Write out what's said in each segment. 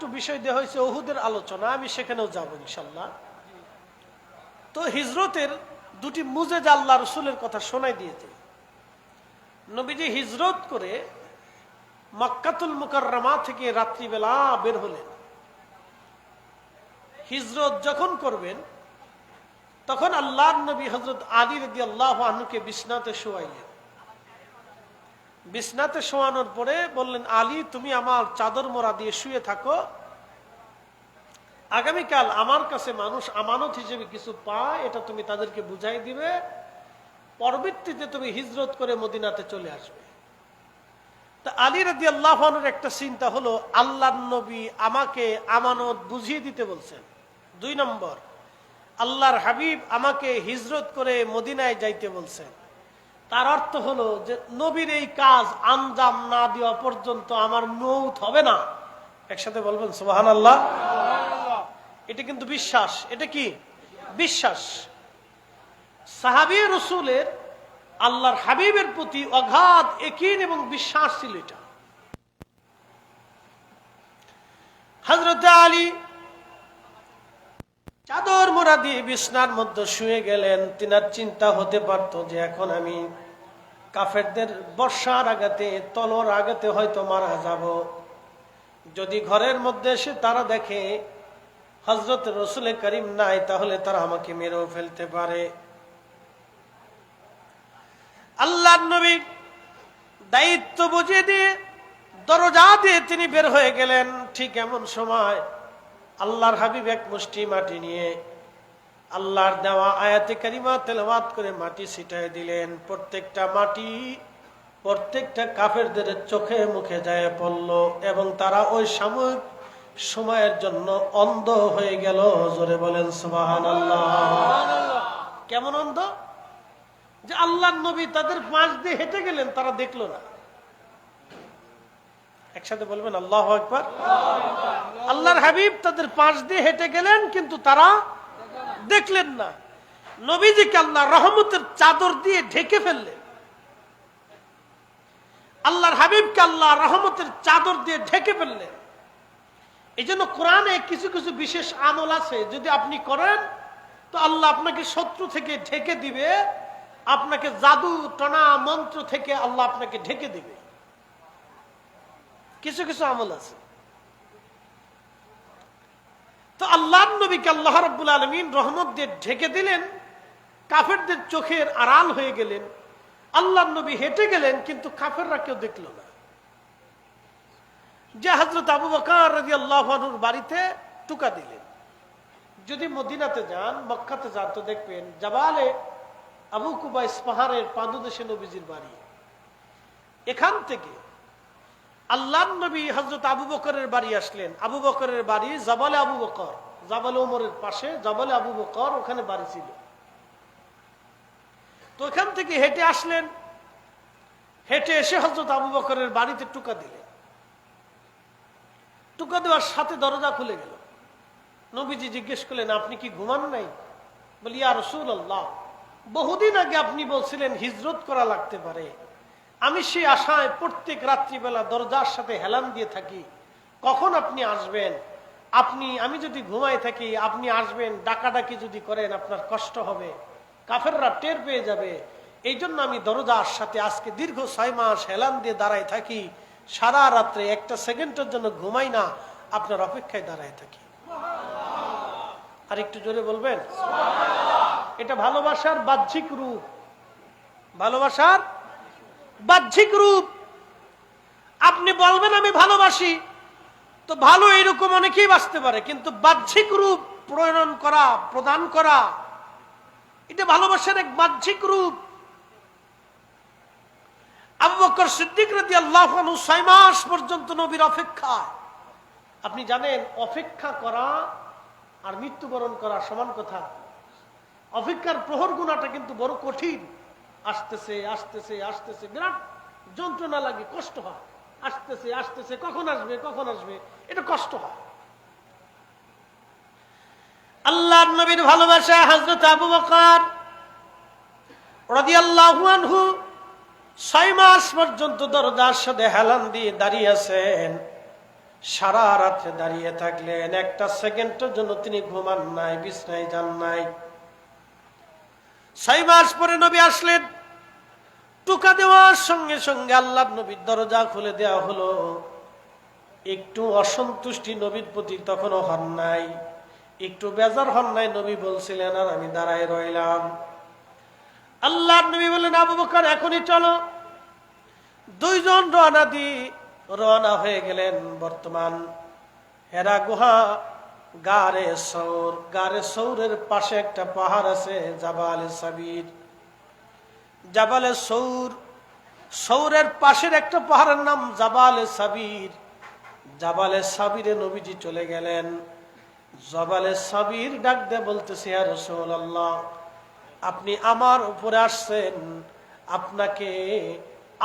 একটু বিষয় দেওয়া হয়েছে উহুদের আলোচনা, আমি সেখানেও যাব ইনশাল্লাহ। তো হিজরতের দুটি মুজেজা আল্লাহ রসুলের কথা শোনাই দিয়েছে। নবীজি হিজরত করে মক্কাতুল মুকাররমা থেকে রাত্রিবেলা বের হলেন। হিজরত যখন করবেন তখন আল্লাহর নবী হযরত আলী রাদিয়াল্লাহু আনহুকে বিছনাতে শোয়াইলেন। বিছনাতে শোয়ানোর পরে বললেন, আলী তুমি আমার চাদর মোড়া দিয়ে শুয়ে থাকো, আগামীকাল আমার কাছে মানুষ আমানত হিসেবে কিছু পায়, এটা তুমি তাদেরকে বুঝাই দিবে, পরবর্তীতে তুমি হিজরত করে মদিনাতে চলে আসবে। তা আলী রাদিয়াল্লাহু আনহুর একটা চিন্তা হলো, আল্লাহর নবী আমাকে আমানত বুঝিয়ে দিতে বলছেন। 2 নম্বর, আল্লাহর হাবিব আমাকে হিজরত করে মদিনায় যাইতে বলছেন। তার অর্থ হলো যে নবীর এই কাজ আঞ্জাম না দেওয়া পর্যন্ত আমার মউত হবে না। একসাথে বলবেন সুবহানাল্লাহ। এটা কিন্তু বিশ্বাস। এটা কি বিশ্বাস? সাহাবী রাসূলের আল্লাহর হাবিবের প্রতি অগাধ ইয়াকিন এবং বিশ্বাস ছিল। এটা হযরত আলী চাদর মোড়া দিয়ে বিছনার মধ্যে শুয়ে গেলেন। তিনার চিন্তা হতে পারত যে এখন আমি কাফেরদের বর্ষার আঘাতে তলোয়ার আঘাতে হয়তো মারা যাব। যদি ঘরের মধ্যে এসে তারা দেখে হযরত রাসূল করিম নাই, তাহলে তারা আমাকে মেরেও ফেলতে পারে। আল্লাহর নবী দায়িত্ব বুঝিয়ে দিয়ে দরজা দিয়ে তিনি বের হয়ে গেলেন। ঠিক এমন সময় আল্লাহর হাবিব এক মুষ্টি মাটি নিয়ে আল্লাহর দেওয়া আয়াতে কারিমা তেলাওয়াত করে মাটি ছিটায় দিলেন। প্রত্যেকটা মাটি প্রত্যেকটা কাফেরদের চোখে মুখে যায় পড়ল এবং তারা ওই সাময়িক সময়ের জন্য অন্ধ হয়ে গেল। জোরে বলেন সুবহানাল্লাহ। কেমন অন্ধ? যে আল্লাহর নবী তাদের পাশ দিয়ে হেঁটে গেলেন, তারা দেখলো না। একসাথে বলবেন আল্লাহু আকবার। আল্লাহর হাবিব তাদের পাশ দিয়ে হেঁটে গেলেন, কিন্তু তারা দেখলেন না। নবীজিকে আল্লাহ রহমতের চাদর দিয়ে ঢেকে ফেললেন। আল্লাহর হাবিবকে আল্লাহ রহমতের চাদর দিয়ে ঢেকে ফেললেন। এই জন্য কোরআনে কিছু কিছু বিশেষ আমল আছে, যদি আপনি করেন তো আল্লাহ আপনাকে শত্রু থেকে ঢেকে দিবে, আপনাকে জাদু টনা মন্ত্র থেকে আল্লাহ আপনাকে ঢেকে দিবে। কিছু কিছু আমল আছে। তো আল্লাহর নবীকে আল্লাহ রাব্বুল আলামিন রহমত দিয়ে ঢেকে দিলেন, কাফেরদের চোখের আড়াল হয়ে গেলেন। আল্লাহর নবী হেঁটে গেলেন, কিন্তু কাফেররা কেউ দেখল না। যে হযরত আবু বকর রাদিয়াল্লাহু আনহুর বাড়িতে টুকা দিলেন। যদি মদিনাতে যান, মক্কাতে যান, তো দেখবেন জাবালে আবু কুবাইস পাহাড়ের পাদদেশে নবীজির বাড়ি। এখান থেকে আল্লাহর নবী হযরত আবু বকরের বাড়ি আসলেন। আবু বকরের বাড়ি জাবালে আবু বকর, জাবালে ওমরের পাশে জাবালে আবু বকর, ওখানে বাড়ি ছিল। তো ওখান থেকে হেঁটে আসলেন। হেঁটে এসে হযরত আবু বকরের বাড়িতে টুকা দিলেন। টুকা দেওয়ার সাথে দরজা খুলে গেল। নবীজি জিজ্ঞেস করলেন, আপনি কি ঘুমান নাই? বলি, ইয়া রাসূলুল্লাহ, বহুদিন আগে আপনি বলছিলেন হিজরত করা লাগতে পারে। আমি সেই আশায় প্রত্যেক রাত্রিবেলা দরজার সাথে হেলান দিয়ে থাকি, কখন আপনি আসবেন। আমি যদি ঘুমাই থাকি, আপনি আসবেন, ডাকাডাকি যদি করেন আপনার কষ্ট হবে, কাফেররা টের পেয়ে যাবে। এই জন্য আমি দরজার সাথে আজকে দীর্ঘ 6 মাস হেলান দিয়ে দাঁড়ায় থাকি, সারা রাত্রে একটা সেকেন্ডের জন্য ঘুমাই না, আপনার অপেক্ষায় দাঁড়ায় থাকি। আর একটু জোরে বলবেন। এটা ভালোবাসার বাহ্যিক রূপ। ভালোবাসার বাহ্যিক রূপ। আপনি বলবেন আমি ভালোবাসি, তো ভালো এরকম অনেকেই বাঁচতে পারে, কিন্তু বাহ্যিক রূপ প্রদান করা, এটা ভালোবাসার এক বাহ্যিক রূপ। আবু বকর সিদ্দিক রাদিয়াল্লাহু আনহু 6 মাস পর্যন্ত নবীর অপেক্ষা। আপনি জানেন, অপেক্ষা করা আর মৃত্যুবরণ করা সমান কথা। অপেক্ষার প্রহর গুণাটা কিন্তু বড় কঠিন। আসতেছে আসতেছে আসতেছে, বিরাট যন্ত্রণা লাগে, কষ্ট হয়। আসতেছে আসতেছে, কখন আসবে কখন আসবে, এটা কষ্ট হয়। আল্লাহর নবীর ভালোবাসা হযরত আবু বকর রাদিয়াল্লাহু আনহু 6 মাস পর্যন্ত দরজার সাথে হেলান দিয়ে দাঁড়িয়ে আছেন। সারা রাত্রে দাঁড়িয়ে থাকলেন, একটা সেকেন্ডের জন্য তিনি ঘুমান নাই, বিছনায় যান নাই। 6 মাস পরে নবী আসলেন। টোকা দেওয়ার সঙ্গে সঙ্গে আল্লাহর নবীর দরজা খুলে দেওয়া হলো। একটু অসন্তুষ্টি নবীর প্রতি তখনও হন নাই, একটু বেজার হন নাই। নবী বলছিলেন, আর আমি দাঁড়ায় রইলাম। আল্লাহর নবী বললেন, আবু বকর এখনই চলো। দুইজন রওনা হয়ে গেলেন। বর্তমান হেরা গুহা গারে সৌর, গারে সৌরের পাশে একটা পাহাড় আছে, জাবালে সাবির। জাবালে সৌর, সৌরের পাশের একটা পাহাড়ের নাম জাবালে সাবির। জাবালে সাবিরে নবীজি চলে গেলেন। জাবালে সাবির ডাক দিয়ে বলতেছে, ইয়া রাসূলুল্লাহ, আপনি আমার উপরে আসছেন, আপনাকে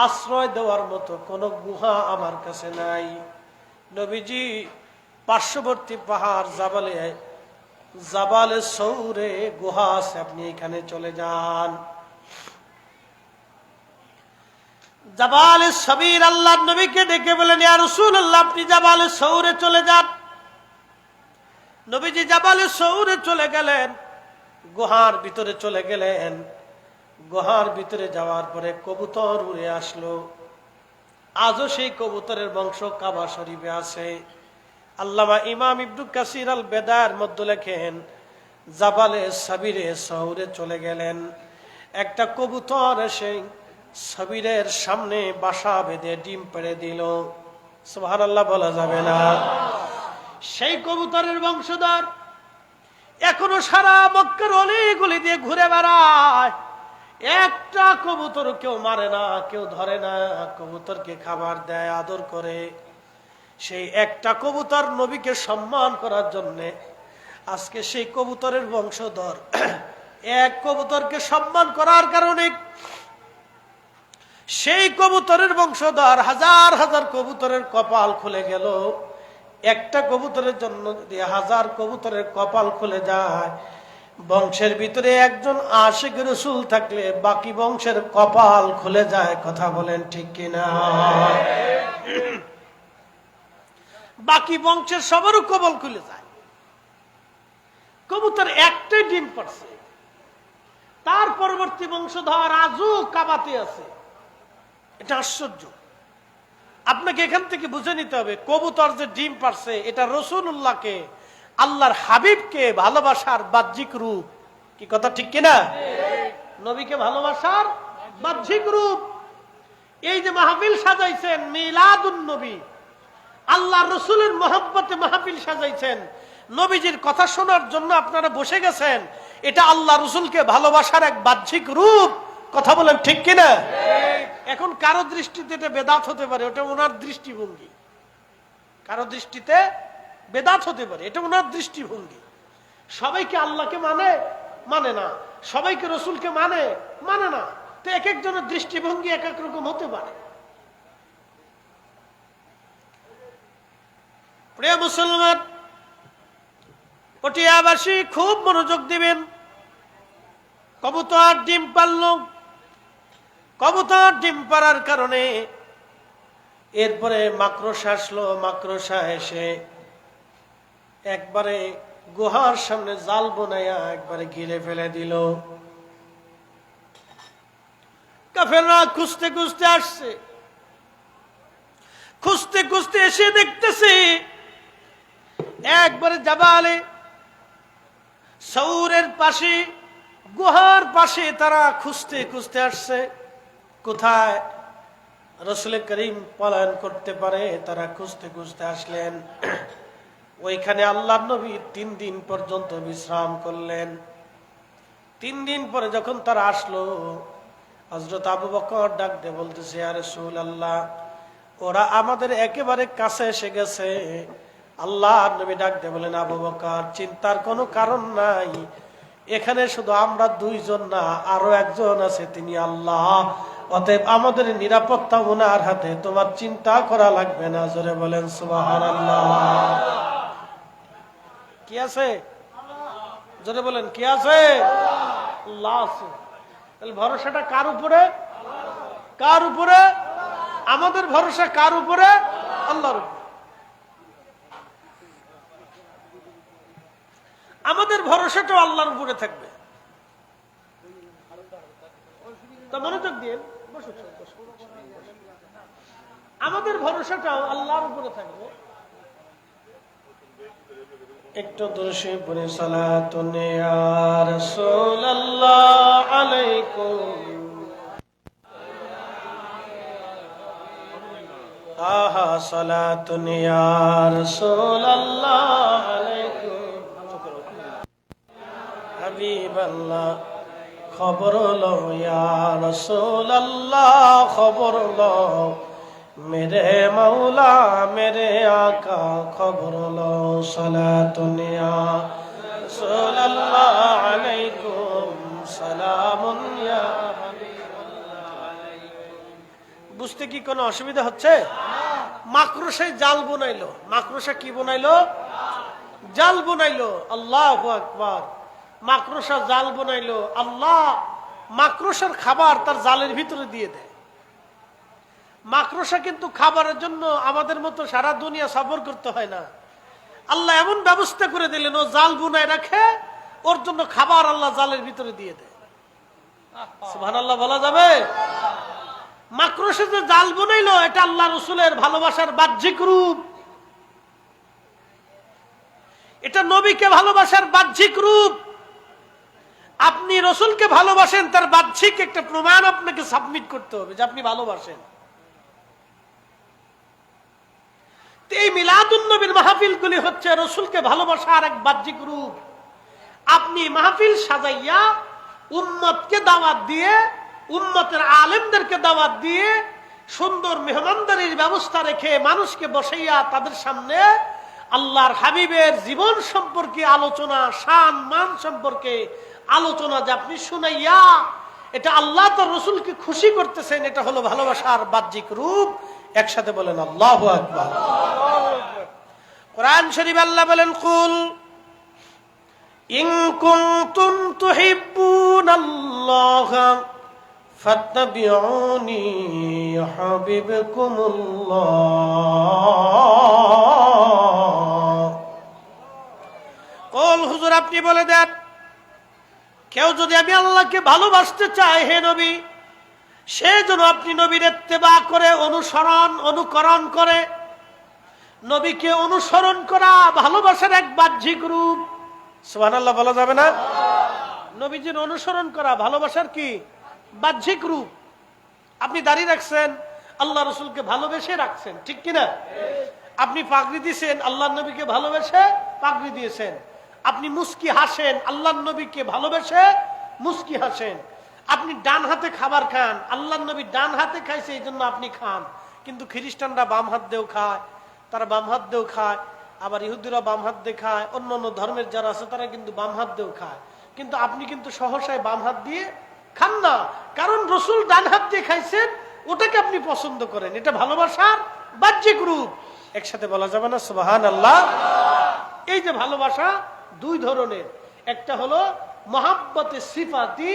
আশ্রয় দেওয়ার মতো কোন গুহা আমার কাছে নাই। নবীজি পার্শ্ববর্তী পাহাড় জাবালে সৌরে গুহা আছে, আপনি এখানে চলে যান। জাবালে সাবির আল্লাহর নবীকে ডেকে বলেন, ইয়া রাসূলুল্লাহ, আপনি জাবালে সৌরে চলে যান। নবীজি জাবালে সৌরে চলে গেলেন, গুহার ভিতরে চলে গেলেন। গুহার ভিতরে যাওয়ার পরে কবুতর উড়ে আসলো। আজও সেই কবুতরের বংশ কাবা শরীফে আছে। আল্লামা ইমাম ইবনে কাসির আল বেদায়ের মধ্যে লেখেন, জাবালে সাবিরে সৌরে চলে গেলেন। একটা কবুতর এসে সাবিরের সামনে বাসা বেঁধে ডিম পেড়ে দিল। সুবহানাল্লাহ বলা যাবে না? সেই কবুতরের বংশধর এখনো সারা মক্কার অলিগলি দিয়ে ঘুরে বেড়ায়। একটা কবুতর কেউ মারে না, কেউ ধরে না, কবুতরকে খাবার দেয়, আদর করে। সেই একটা কবুতর নবীকে সম্মান করার জন্য আজকে সেই কবুতরের বংশধর এক কবুতরকে সম্মান করার কারণে সেই কবুতরের বংশধর হাজার হাজার কবুতরের কপাল খুলে গেল। একটা কবুতরের জন্য যদি হাজার কবুতরের কপাল খুলে যায়, বংশের ভিতরে একজন আশিক রাসূল থাকলে বাকি বংশের কপাল খুলে যায়। কথা বলেন ঠিক কিনা? বাকি বংশের সবারও কপাল খুলে যায়। কবুতর একটাই ডিম পারছে, তার পরবর্তী বংশধর আজও কাবাতে আছে। এটা আশ্চর্য। আপনাকে এখান থেকে বুঝে নিতে হবে, কবুতর যে ডিম পারছে এটা রাসূলুল্লাহকে, আল্লাহর হাবিবকে ভালোবাসার বাহ্যিক রূপ। কি কথা ঠিক কিনা? নবীকে ভালোবাসার বাহ্যিক রূপ। এই যে মাহফিল সাজাইছেন মিলাদুন নবী, আল্লাহ রসুলের মহব্বতে মাহফিল সাজাইছেন, নবীজির কথা শোনার জন্য আপনারা বসে গেছেন, এটা আল্লাহ রসুলকে ভালোবাসার এক বাহ্যিক রূপ। কথা বলেন ঠিক কিনা? এখন কারো দৃষ্টিতে এটা বেদাত হতে পারে, ওটা ওনার দৃষ্টিভঙ্গি। কারো দৃষ্টিতে বেদাত হতে পারে, এটা ওনার দৃষ্টিভঙ্গি। সবাইকে আল্লাহকে মানে না, সবাইকে রসুলকে মানে না। তো এক একজনের দৃষ্টিভঙ্গি এক এক রকম হতে পারে। প্রিয় মুসলমান, পটিয়াবাসী খুব মনোযোগ দিবেন। কবুতর ডিম পারল। কবুতর ডিম পারার কারণে এরপরে মাকড়সা আসলো। মাকড়সা এসে একবারে গুহার সামনে জাল বানায়া একবারে ঘিরে ফেলে দিল। কাফেররা খুঁজতে খুঁজতে আসছে। খুঁজতে খুঁজতে এসে দেখতেছে একবারে জাবালে সৌরের পাশে, গুহার পাশে তারা খুঁজতে খুঁজতে আসছে। কোথায় রাসূল করিম পলায়ন করতে পারে, তারা খুঁজতে খুঁজতে আসলেন। ওইখানে আল্লাহর নবী 3 দিন পর্যন্ত বিশ্রাম করলেন। 3 দিন পরে যখন তারা আসলো, হযরত আবু বকর ডাক দিয়ে বলতেছে, ইয়া রাসূলুল্লাহ, ওরা আমাদের একেবারে কাছে এসে গেছে। আল্লাহর নবী ডাক দিয়ে বলেন, আবু বকর, চিন্তার কোনো কারণ নাই। এখানে শুধু আমরা 2 জন না, আরো একজন আছে, তিনি আল্লাহ। অতএব আমাদের নিরাপত্তা ওনার হাতে, তোমার চিন্তা করা লাগবে না। জোরে বলেন সুবহানাল্লাহ। কি আছে? জোরে বলেন কি আছে? আল্লাহ আছে। তাহলে ভরসাটা কার উপরে? কার উপরে? আমাদের ভরসা কার উপরে? আল্লাহর উপরে। আমাদের ভরসাটাও আল্লাহর উপরে থাকবে। তা মনোযোগ দিয়ে আমাদের ভরসাটাও আল্লাহর উপরে থাকবে। একটু দোষে পড়ে সালাতুন ইয়া রাসূলুল্লাহ আলাইকুম আহা সালাতুন ইয়া রাসূলুল্লাহ আলাইকুম হাবিবাল্লাহ খবর লো ইয়া রাসূলুল্লাহ খবর লো मेरे मौला मेरे आका खबर लो सलातुन या रसूलल्लाह अलैकुम सलामुन या हबीबल्लाह अलैकुम। বুঝতে কি কোনো অসুবিধা হচ্ছে? মাকড়সায় জাল বানাইলো। মাকড়সা কি বানাইলো? জাল বানাইলো। আল্লাহু আকবার। মাকড়সা জাল বানাইলো। আল্লাহ মাকড়সার খাবার তার জালের ভিতরে দিয়ে দেয়। মাকড়সা কিন্তু খাবারের জন্য আমাদের মতো সারা দুনিয়া সফর করতে হয় না। আল্লাহ এমন ব্যবস্থা করে দিলেন, ও জাল বুনায় রাখে, ওর জন্য খাবার আল্লাহ জালের ভিতরে দিয়ে দেয়। সুবহানাল্লাহ বলা যাবে? মাকড়সা যে জাল বুনাইলো, এটা আল্লাহ রসুলের ভালোবাসার বাহ্যিক রূপ। এটা নবীকে ভালোবাসার বাহ্যিক রূপ। আপনি রসুলকে ভালোবাসেন, তার বাহ্যিক একটা প্রমাণ আপনাকে সাবমিট করতে হবে যে আপনি ভালোবাসেন। এই মিলাদুন নবীর মাহফিল গুলি হচ্ছে রসুলকে ভালোবাসার এক বাহ্যিক রূপ। আপনি মাহফিল সাজাইয়া উম্মতকে দাওয়াত দিয়ে, উম্মতের আলেমদেরকে দাওয়াত দিয়ে, সুন্দর মেহমানদারির ব্যবস্থা রেখে মানুষকে বসাইয়া তাদের সামনে আল্লাহর হাবিবের জীবন সম্পর্কে আলোচনা, শান মান সম্পর্কে আলোচনা যে আপনি শুনাইয়া এটা আল্লাহ তার রসুলকে খুশি করতেছেন, এটা হলো ভালোবাসার বাহ্যিক রূপ। একসাথে বলেন আল্লাহু আকবার। কোরআন শরীফ আল্লাহ বলেন, কুল ইন কুনতুম তুহিব্বুনাল্লাহ ফাত্তাবিউনি ইউহিব্বুকুমুল্লাহ। কুল হুজুর আপনি বলে দেন, কেউ যদি আমি আল্লাহকে ভালোবাসতে চায়, হে নবী, সে যেন আপনি নবীর ইত্তেবা করে, অনুকরণ করে। নবীকে অনুসরণ করা ভালোবাসার এক বাহ্যিক রূপ। সুবহানাল্লাহ বলা যাবে না? নবীজির অনুসরণ করা ভালোবাসার কি বাহ্যিক রূপ। আপনি দাঁড়িয়ে রাখছেন, আল্লাহ রসুলকে ভালোবেসে রাখছেন, ঠিক কিনা? আপনি পাগড়ি দিয়েছেন, আল্লাহ নবীকে ভালোবেসে পাগড়ি দিয়েছেন। আপনি মুস্কি হাসেন, আল্লাহ নবীকে ভালোবেসে মুস্কি হাসেন। আপনি ডান হাতে খাবার খান, আল্লাহ নবী ডান হাতে খাইছে এই জন্য আপনি খান। কিন্তু খ্রিস্টানরা বাম হাত দিয়েও খায়, তারা বাম হাত দিয়েও খায়, আবার ইহুদিরা বাম হাত দিয়ে খায়, অন্য অন্য ধর্মের যারা আছে তারা কিন্তু বাম হাত দিয়েও খায়। কিন্তু আপনি কিন্তু সহসায় বাম হাত দিয়ে খান না, কারণ রসুল ডান হাত দিয়ে খাইছেন, ওটাকে আপনি পছন্দ করেন। এটা ভালোবাসার বাহ্যিক রূপ। একসাথে বলা যাবে না সুবহানাল্লাহ? এই যে ভালোবাসা দুই ধরনের, একটা হলো মহাব্বতে সিফাতি,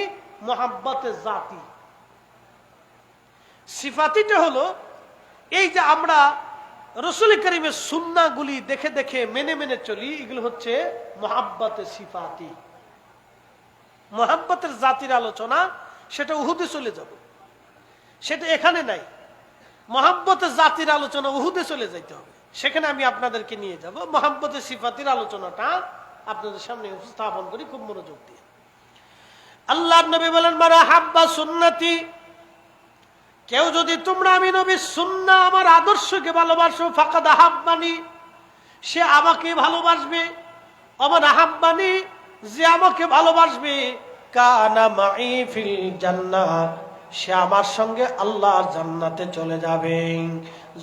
মহাব্বতে জাতি। সিফাতিটা হলো এই যে আমরা রসুল করিমের সুন্নাহগুলি দেখে দেখে মেনে মেনে চলি, এগুলো হচ্ছে মহাব্বতে সিফাতি। মহাব্বতের জাতির আলোচনা সেটা উহুদে চলে যাব, সেটা এখানে নাই। মহাব্বতের জাতির আলোচনা উহুদে চলে যাইতে হবে, সেখানে আমি আপনাদেরকে নিয়ে যাব। মহাব্বতের সিফাতির আলোচনাটা আপনাদের সামনে উপস্থাপন করি খুব মনোযোগ দিয়ে। আল্লাহর নবী বলেন, মারা হাব্বা সুন্নতি, কেউ যদি তোমরা আমি নবীর সুন্নাহ আমার আদর্শকে ভালোবাসো, ফাকাদ আহাব্বানি, সে আমাকে ভালোবাসবে। আমার আহাব্বানি, যে আমাকে ভালোবাসবে, কানা মাই ফিল জান্নাহ, সে আমার সঙ্গে আল্লাহর জান্নাতে চলে যাবে।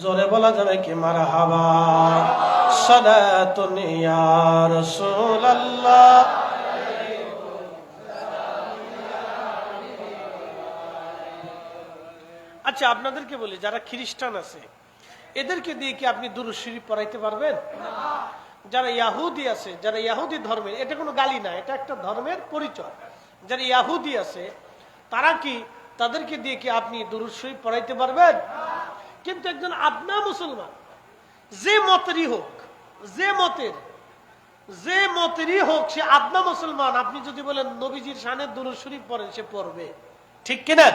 জোরে বলা যাবে কি মারহাবা? সালাতুন ইয়া রাসূলুল্লাহ। আচ্ছা আপনাদেরকে বলি, যারা খ্রিস্টান আছে এদেরকে দিয়ে কি আপনি দুরূদ শরীফ পড়াইতে পারবেন? যারা ইয়াহুদি আছে, যারা ইয়াহুদি ধর্মের, এটা কোনো গালি না, এটা একটা ধর্মের পরিচয়। যারা ইয়াহুদি আছে তারা কি, তাদেরকে দিয়ে কি আপনি দুরূদ শরীফ পড়াইতে পারবেন? কিন্তু একজন আপনা মুসলমান, যে মতেরই হোক, যে মতের, যে মতেরই হোক, সে আদনা মুসলমান, আপনি যদি বলেন নবীজির শানে দুরূদ শরীফ পড়েন, সে পড়বে, ঠিক কিনা?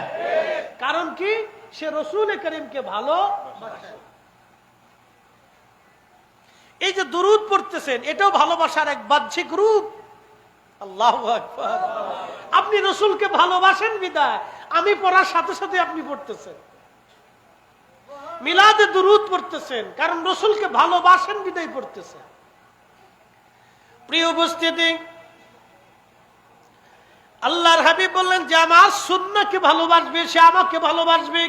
কারণ কি? সে রাসূল করিমকে ভালো। এই যে দুরূদ পড়তেছেন, এটাও ভালোবাসার এক বাহ্যিক রূপ। আল্লাহু আকবার। আপনি রাসূলকে ভালোবাসেন বিদায় আমি পড়ার সাথে সাথে আপনি পড়তেছেন। মিলাদে দুরূদ পড়তেছেন, কারণ রাসূলকে ভালোবাসেন বিদায় পড়তেছেন। প্রিয় উপস্থিতি, আল্লাহর হাবিব বললেন যে আমার সুন্নাহকে ভালোবাসবে সে আমাকে ভালোবাসবে,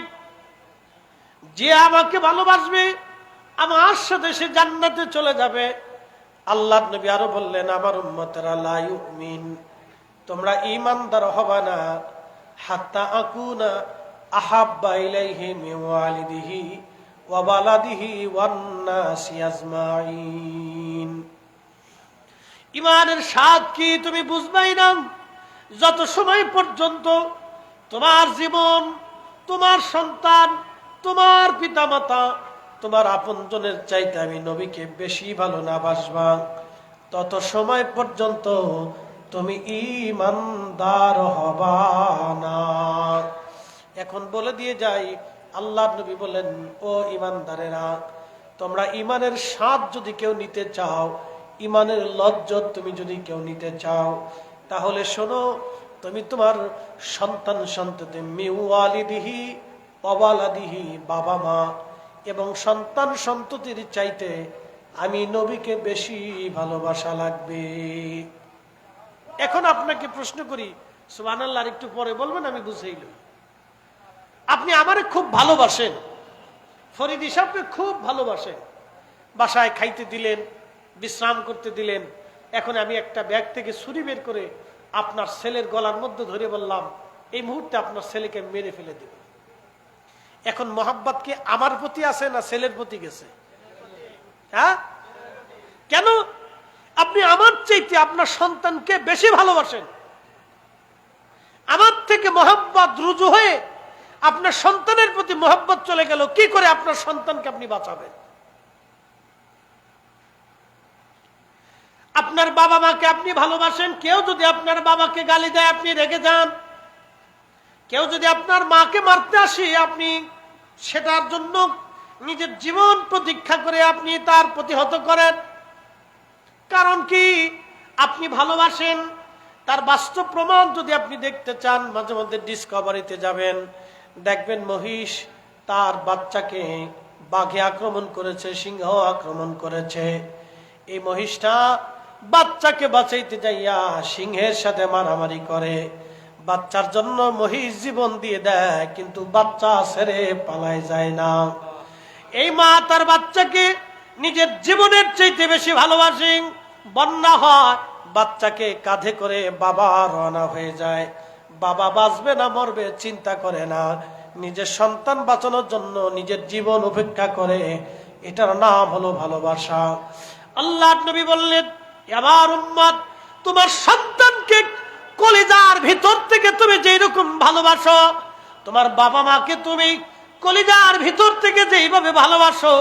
যে আমাকে ভালোবাসবে আমার সাথে সে জান্নাতে চলে যাবে। আল্লাহর নবী আরো বললেন, আমার উম্মতেরা লা ইউমিন, তোমরা ঈমানদার হবে না হাত্তা আকুনা আহাব্বা ইলাইহি মিন ওয়ালিদিহি ওয়া ওয়ালাদিহি ওয়ান নাসি আজমাইন। ঈমানের স্বাদ কি তুমি বুঝবাই না যত সময় পর্যন্ত তোমার জীবন, তোমার সন্তান, তোমার পিতামাতা, তোমার আপনজনের চাইতে আমি নবীকে বেশি ভালো না বাসবা, তত সময় পর্যন্ত তুমি ঈমানদার হবা না। এখন বলে দিয়ে যাই, আল্লাহর নবী বলেন, ও ঈমানদারেরা, তোমরা ঈমানের স্বাদ যদি কেউ নিতে চাও, ঈমানের লজ্জত তুমি যদি কেউ নিতে চাও, তাহলে শোনো, তুমি তোমার সন্তান সন্ততি মিওয়ালিদিহি ওয়ালাদিহি, বাবা মা এবং সন্তান সন্ততির চাইতে আমি নবীকে বেশি ভালোবাসা লাগবে। এখন আপনাকে প্রশ্ন করি, সুবহানাল্লাহ একটু পরে বলবেন, আমি বুঝাইল। আপনি আমারে খুব ভালোবাসেন, ফরিদি সাহেবকে খুব ভালোবাসেন, বাসায় খাইতে দিলেন, বিশ্রাম করতে দিলেন, এখন আমি একটা ব্যাগ থেকে ছুরি বের করে আপনার ছেলের গলার মধ্যে ধরে বললাম, এই মুহূর্তে আপনার ছেলেকে মেরে ফেলে দেব। এখন মোহাব্বত কি আমার প্রতি আছে না ছেলের প্রতি গেছে? হ্যাঁ, কেন? আপনি আমার চাইতে আপনার সন্তানকে বেশি ভালোবাসেন, আমার থেকে মোহাব্বত রুজু হয়ে আপনার সন্তানের প্রতি মোহাব্বত চলে গেল, কি করে আপনার সন্তানকে আপনি বাঁচাবেন? আপনার বাবা মাকে আপনি ভালোবাসেন, কেউ যদি আপনার বাবাকে গালি দেয় আপনি রেগে যান, কেউ যদি আপনার মাকে মারতে আসে আপনি সেটার জন্য নিজের জীবন প্রতীক্ষা করে আপনি তার প্রতিহত করেন। কারণ কি? আপনি ভালোবাসেন। তার বাস্তব প্রমাণ যদি আপনি দেখতে চান, মাঝে মধ্যে ডিসকভারিতে যাবেন, দেখবেন মহিষ তার বাচ্চাকে বাঘে আক্রমণ করেছে, সিংহ আক্রমণ করেছে। এই মহিষটা বাচ্চাকে বাঁচাইতে যাইয়া সিংহের সাথে মারামারি করে, বাচ্চার জন্য মহিষ জীবন দিয়ে দেয়, কিন্তু বাচ্চা ছেড়ে পালায় যায় না। এই মা তার বাচ্চাকে নিজের জীবনের চাইতে বেশি ভালোবাসেন। বন্যা হয়, বাচ্চাকে কাঁধে করে বাবা রওনা হয়ে যায়, বাবা বাঁচবে না মরবে চিন্তা করে না, নিজের সন্তান বাঁচানোর জন্য নিজের জীবন উপেক্ষা করে। এটার নাম হলো ভালোবাসা। আল্লাহর নবী বললেন, আমার উম্মত, তোমার সন্তানকে কলিজার ভিতর থেকে তুমি যেই রকম ভালোবাসো, তোমার বাবা মাকে তুমি কলিজার ভিতর থেকে যেইভাবে ভালোবাসো,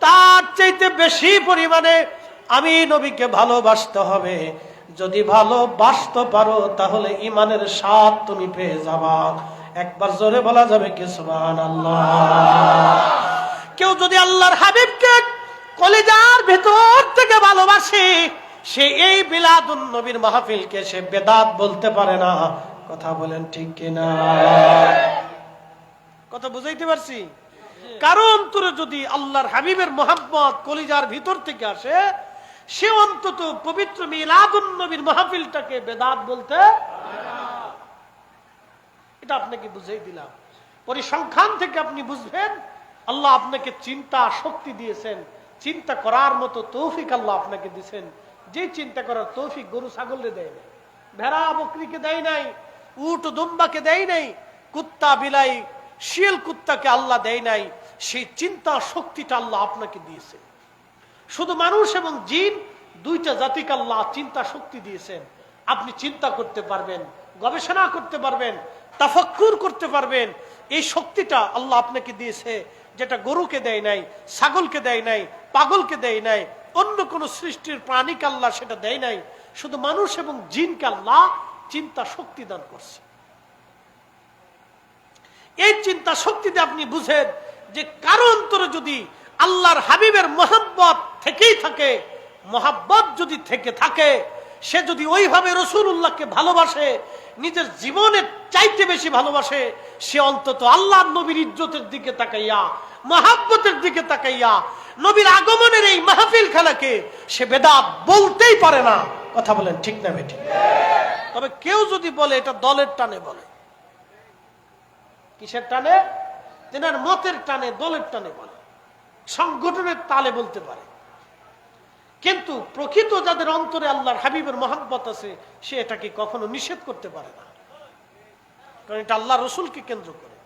তার চাইতে বেশি পরিমাণে আমি নবীকে ভালোবাসতে হবে। যদি ভালোবাসতে পারো তাহলে ঈমানের স্বাদ তুমি পেয়ে যাবা। একবার জোরে বলা যাবে কি সুবহানাল্লাহ? কেউ যদি আল্লাহর হাবিবকে কলিজার ভিতর থেকে ভালোবাসে, সে এই মিলাদুন নবীর মাহফিলকে সে বেদাত বলতে পারে না। কথা বলেন ঠিক কিনা? কথা বুঝাইতে পারছি? কারণ তোর যদি আল্লাহর হাবিবের মোহাম্মত কলিজার ভিতর থেকে আসে, সে অন্তত পবিত্র মিলাদুন নবীর মাহফিলটাকে বেদাত বলতে পারে না। এটা আপনাকে বুঝাই দিলাম। পরিসংখ্যান থেকে আপনি বুঝবেন আল্লাহ আপনাকে চিন্তা শক্তি দিয়েছেন, চিন্তা করার মতো তৌফিক আল্লাহ আপনাকে দিয়েছেন। যে চিন্তা করার তৌফিক গরু ছাগলকে দেয় নাই, ভেড়া বকরিকে দেয় নাই, উট দুম্বাকে দেয় নাই, কুত্তা বিলাই শিয়াল কুত্তাকে আল্লাহ দেয় নাই। সেই চিন্তা শক্তিটা আল্লাহ আপনাকে দিয়েছে। শুধু মানুষ এবং জিন দুইটা জাতিকে আল্লাহ চিন্তা শক্তি দিয়েছেন। আপনি চিন্তা করতে পারবেন, গবেষণা করতে পারবেন, তাফাক্কুর করতে পারবেন। এই শক্তিটা আল্লাহ আপনাকে দিয়েছে, যেটা গরুকে দেয় নাই, ছাগলকে দেয় নাই, পাগলকে দেয় নাই, অন্য কোন সৃষ্টির প্রাণীকে আল্লাহ সেটা দেয় নাই, শুধু মানুষ এবং জিনকে আল্লাহ চিন্তা শক্তি দান করছে। এই চিন্তা শক্তিতে আপনি বুঝেন যে কারো অন্তরে যদি আল্লাহর হাবিবের মহব্বত থেকেই থাকে, মহব্বত যদি থেকে থাকে, সে যদি ওইভাবে রাসূলুল্লাহকে ভালোবাসে, নিজের জীবনের চাইতে বেশি ভালোবাসে, সে অন্তত আল্লাহর নবীর ইজ্জতের দিকে তাকাইয়া, মহব্বতের দিকে তাকাইয়া নবীর আগমনের এই মাহফিল খেলাকে সে বেদাত বলতেই পারে না। কথা বলেন ঠিক না বেঠিক? তবে কেউ যদি বলে এটা দলের টানে বলে, কিসের টানে? তেনার মতের টানে, দলের টানে বলে, সংগঠনের তালে বলতে পারে। কিন্তু প্রকৃত যাদের অন্তরে আল্লাহর হাবিবের মহব্বত আছে, সে এটাকে কখনো নিষেধ করতে পারে না, কারণ এটা আল্লাহ রসুলকে কেন্দ্র করে।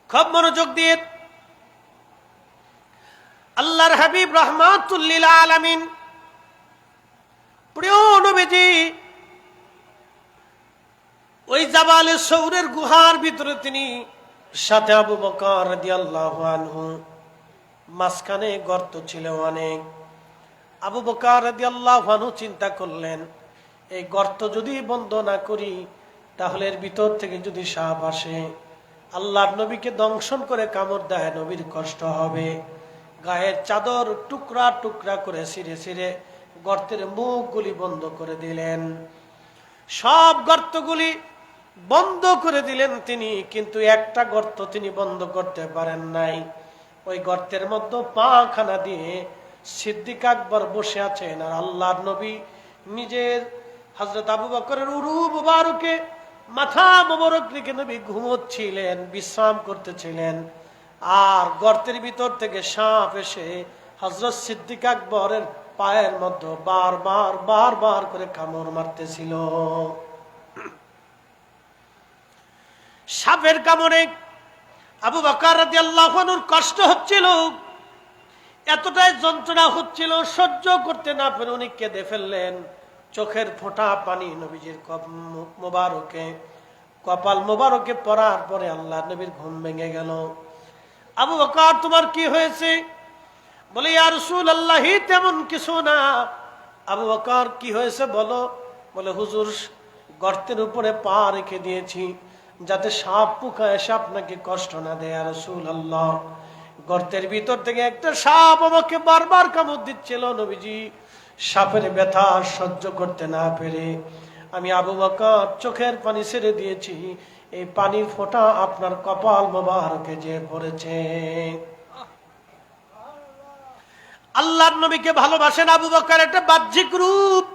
খুব মনোযোগ দিয়ে আল্লাহর হাবিব রাহমাতুল লিল আলামিন প্রিয় নবীজি ওই জাবালে সৌরের গুহার ভিতরে তিনি সাথে আবু বকর রাদিয়াল্লাহু আনহু, মাঝখানে গর্ত ছিল অনেক। আবু বকর রাদিয়াল্লাহু আনহু চিন্তা করলেন, এই গর্ত যদি বন্ধ না করি তাহলে এর ভিতর থেকে যদি সাপ আসে, আল্লাহর নবীকে দংশন করে কামড় দেয়, নবীর কষ্ট হবে। গায়ের চাদর টুকরা টুকরা করে ছিঁড়ে ছিঁড়ে গর্তের মুখগুলি বন্ধ করে দিলেন, সব গর্তগুলি বন্ধ করে দিলেন তিনি, কিন্তু একটা গর্ত তিনি বন্ধ করতে পারেন নাই। ওই গর্তের মধ্যে পা খানা দিয়ে সিদ্দিক আকবর বসে আছেন, আর আল্লাহর নবী নিজের হযরত আবু বকরের উরু মুবারকে মাথা মোবারক রেখে নবী ঘুমোচ্ছিলেন, বিশ্রাম করতেছিলেন। আর গর্তের ভিতর থেকে সাপ এসে হযরত সিদ্দিক আকবরের পায়ের মধ্যে বারবার বারবার করে কামড় মারতেছিল। সাপের কামড়ে আবু বকর রাদিয়াল্লাহু আনহুর কষ্ট হচ্ছিল, এতটাই যন্ত্রণা হচ্ছিল, সহ্য করতে না পেরে উনি কেঁদে ফেললেন। চোখের ফোঁটা পানি নবীজির মোবারকে, কপাল মোবারকে পড়ার পরে আল্লাহ নবীর ঘুম ভেঙে গেল। আবু বকর তোমার কি হয়েছে? বলে ইয়া রাসূলুল্লাহ তেমন কিছু না। আবু বকর কি হয়েছে বলো? বলে হুজুর গর্তের উপরে পা রেখে দিয়েছি যাতে সাপ পোকা এসে আপনাকে কষ্ট না দেয়। ইয়া রাসূলুল্লাহ গর্তের ভিতর থেকে একটা সাপ আমাকে বারবার কামড় দিচ্ছিল নবীজি, সাপের ব্যথা সহ্য করতে না পেরে আমি আবু বকর চোখের পানি ছেড়ে দিয়েছি, এই পানির ফোঁটা আপনার কপাল মোবারকে যে পড়েছে। আল্লাহর নবীকে ভালোবাসেন আবু বকর একটা বাহ্যিক রূপ,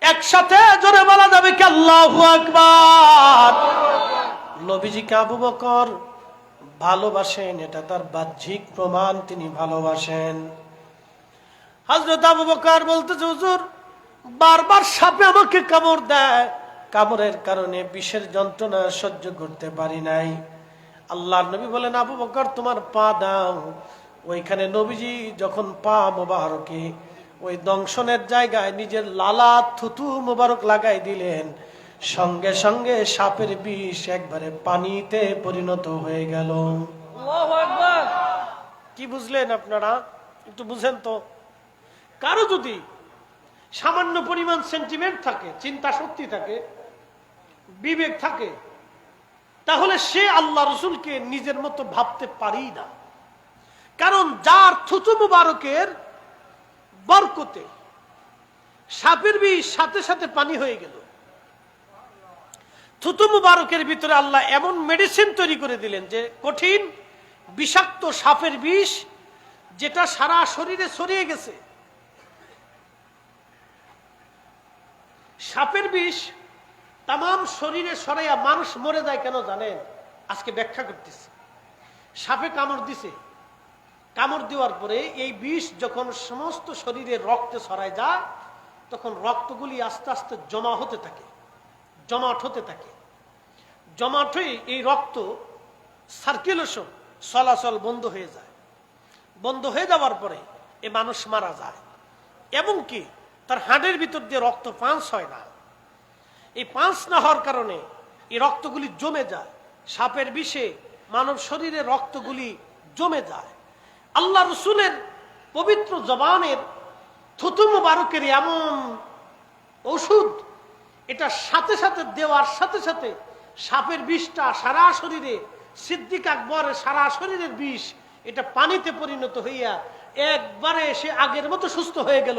একসাথে জোরে বলা যাবে কি আল্লাহু আকবার। নবীজিকে আবু বকর ভালোবাসেন, এটা তার বাহ্যিক প্রমাণ, তিনি ভালোবাসেন। হযরত আবু বকর বলতেছে হুজুর বারবার সাপে আমাকে কামড় দেয়, কামড়ের কারণে বিষের যন্ত্রণা সহ্য করতে পারি নাই। আল্লাহর নবী বলেন আবু বকর তোমার পা দাও। ওইখানে নবীজি যখন পা মোবারকে ওই দংশনের জায়গায় নিজের লালা থুতু মোবারক লাগাই দিলেন, সঙ্গে সঙ্গে সাপের বিষ একবারে পানিতে পরিণত হয়ে গেল। আল্লাহু আকবার। কি বুঝলেন আপনারা? একটু বুঝেন তো। কারো যদি সামান্য পরিমাণ সেন্টিমেন্ট থাকে, চিন্তা শক্তি থাকে, বিবেক থাকে, তাহলে সে আল্লাহ রসুলকে নিজের মতো ভাবতে পারেই না। কারণ যার থুতু মুবারকের বরকতে সাপের বিষ সাথে সাথে পানি হয়ে গেল, থুতু মুবারকের ভিতরে আল্লাহ এমন মেডিসিন তৈরি করে দিলেন যে কঠিন বিষাক্ত সাপের বিষ যেটা সারা শরীরে ছড়িয়ে গেছে। সাপের বিষ তাম শরীরে ছড়াইয়া মানুষ মরে যায় কেন জানেন? আজকে ব্যাখ্যা করতেছি। সাপে কামড় দিছে, কামড় দেওয়ার পরে এই বিষ যখন সমস্ত শরীরে রক্তে ছড়ায় যায়, তখন রক্তগুলি আস্তে আস্তে জমা হতে থাকে, জমাট হতে থাকে। জমাট হয়ে এই রক্ত সার্কুলেশন, চলাচল বন্ধ হয়ে যায়। বন্ধ হয়ে যাওয়ার পরে এ মানুষ মারা যায়, এবং কি তার হাড়ের ভিতর দিয়ে রক্ত পাঁচ হয় না। এই পাঁচ না হওয়ার কারণে এই রক্তগুলি জমে যায়। সাপের বিষে মানব শরীরে রক্তগুলি জমে যায়, আল্লাহ রসুলের পবিত্র জবানের থুতু মুবারকের এমন ওষুধ, এটা সাথে সাথে দেওয়ার সাথে সাথে সাপের বিষটা সারা শরীরে, সিদ্দিক আকবরের সারা শরীরের বিষ এটা পানিতে পরিণত হইয়া একবারে সে আগের মতো সুস্থ হয়ে গেল,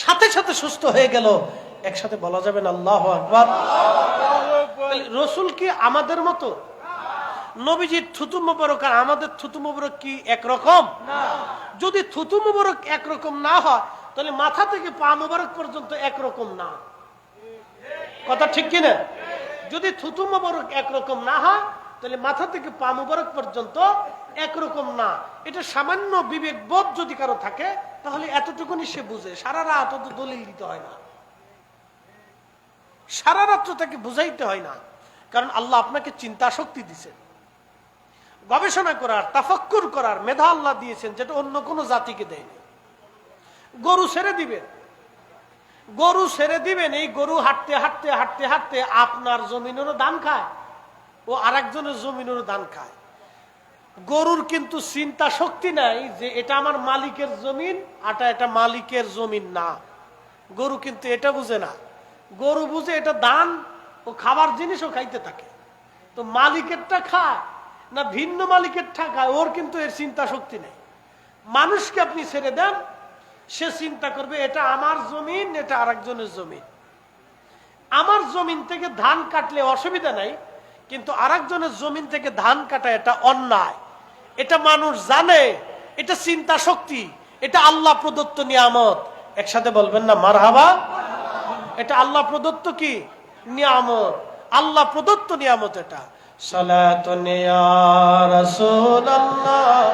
সাথে সাথে সুস্থ হয়ে গেল। একসাথে বলা যাবে না আল্লাহু আকবার? রসুল কি আমাদের মতো? নবীজির থুতু মুবারক আর আমাদের থুতু মুবারক কি একরকম? যদি থুতু মুবারক একরকম না হয় তাহলে মাথা থেকে পা মুবারক পর্যন্ত একরকম না। কথা ঠিক কিনা? যদি থুতু মুবারক একরকম না হয় তাহলে মাথা থেকে পা মুবারক পর্যন্ত একরকম না। এটা সামান্য বিবেক বোধ যদি কারো থাকে তাহলে এতটুকুনি সে বুঝে। সারা রাত অত দলিল দিতে হয় না, সারা রাত্র তাকে বুঝাইতে হয় না, কারণ আল্লাহ আপনাকে চিন্তা শক্তি দিয়েছেন, গবেষণা করার, তাফাক্কুর করার মেধা আল্লাহ দিয়েছেন, যেটা অন্য কোনো জাতিকে দেয়নি। গরু ছেড়ে দিবেন, গরু ছেড়ে দিবেন, এই গরু হাঁটতে হাঁটতে হাঁটতে হাঁটতে আপনার জমিনেরও ধান খায়, ও আরেকজনের জমিনেরও ধান খায়। গরুর কিন্তু চিন্তা শক্তি নাই যে এটা আমার মালিকের জমিন, এটা মালিকের জমিন না। গরু কিন্তু এটা বুঝে না। গরু বুঝে এটা ধান, ও খাবার জিনিসও খাইতে থাকে। তো মালিকেরটা খায় না ভিন্ন মালিকেরটা খায়, ওর কিন্তু এর চিন্তা শক্তি নেই। মানুষকে আপনি ছেড়ে দেন, সে চিন্তা করবে এটা আমার জমিন, এটা আরেকজনের জমিন। আমার জমিন থেকে ধান কাটলে অসুবিধা নাই, কিন্তু আরেকজনের জমিন থেকে ধান কাটা এটা অন্যায়। এটা মানুষ জানে, এটা চিন্তা শক্তি, এটা আল্লাহ প্রদত্ত নিয়ামত। একসাথে বলবেন না মারহাবা? এটা আল্লাহ প্রদত্ত কি নিয়ামত, আল্লাহ প্রদত্ত নিয়ামত এটা। সালাতুন ইয়া রাসূলুল্লাহ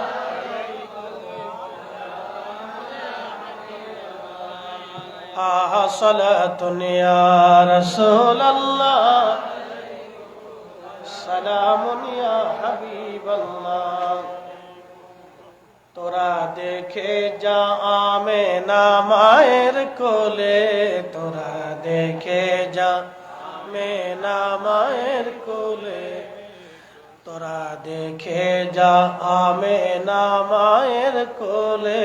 সালাতুন ইয়া রাসূলুল্লাহ সালামুন ইয়া হাবিবাল্লাহ। তোরা দেখে যা আমেনা মায়ের কোলে, তোরা দেখে যা আমেনা মায়ের কোলে, তোরা দেখে যা আমেনা মায়ের কোলে,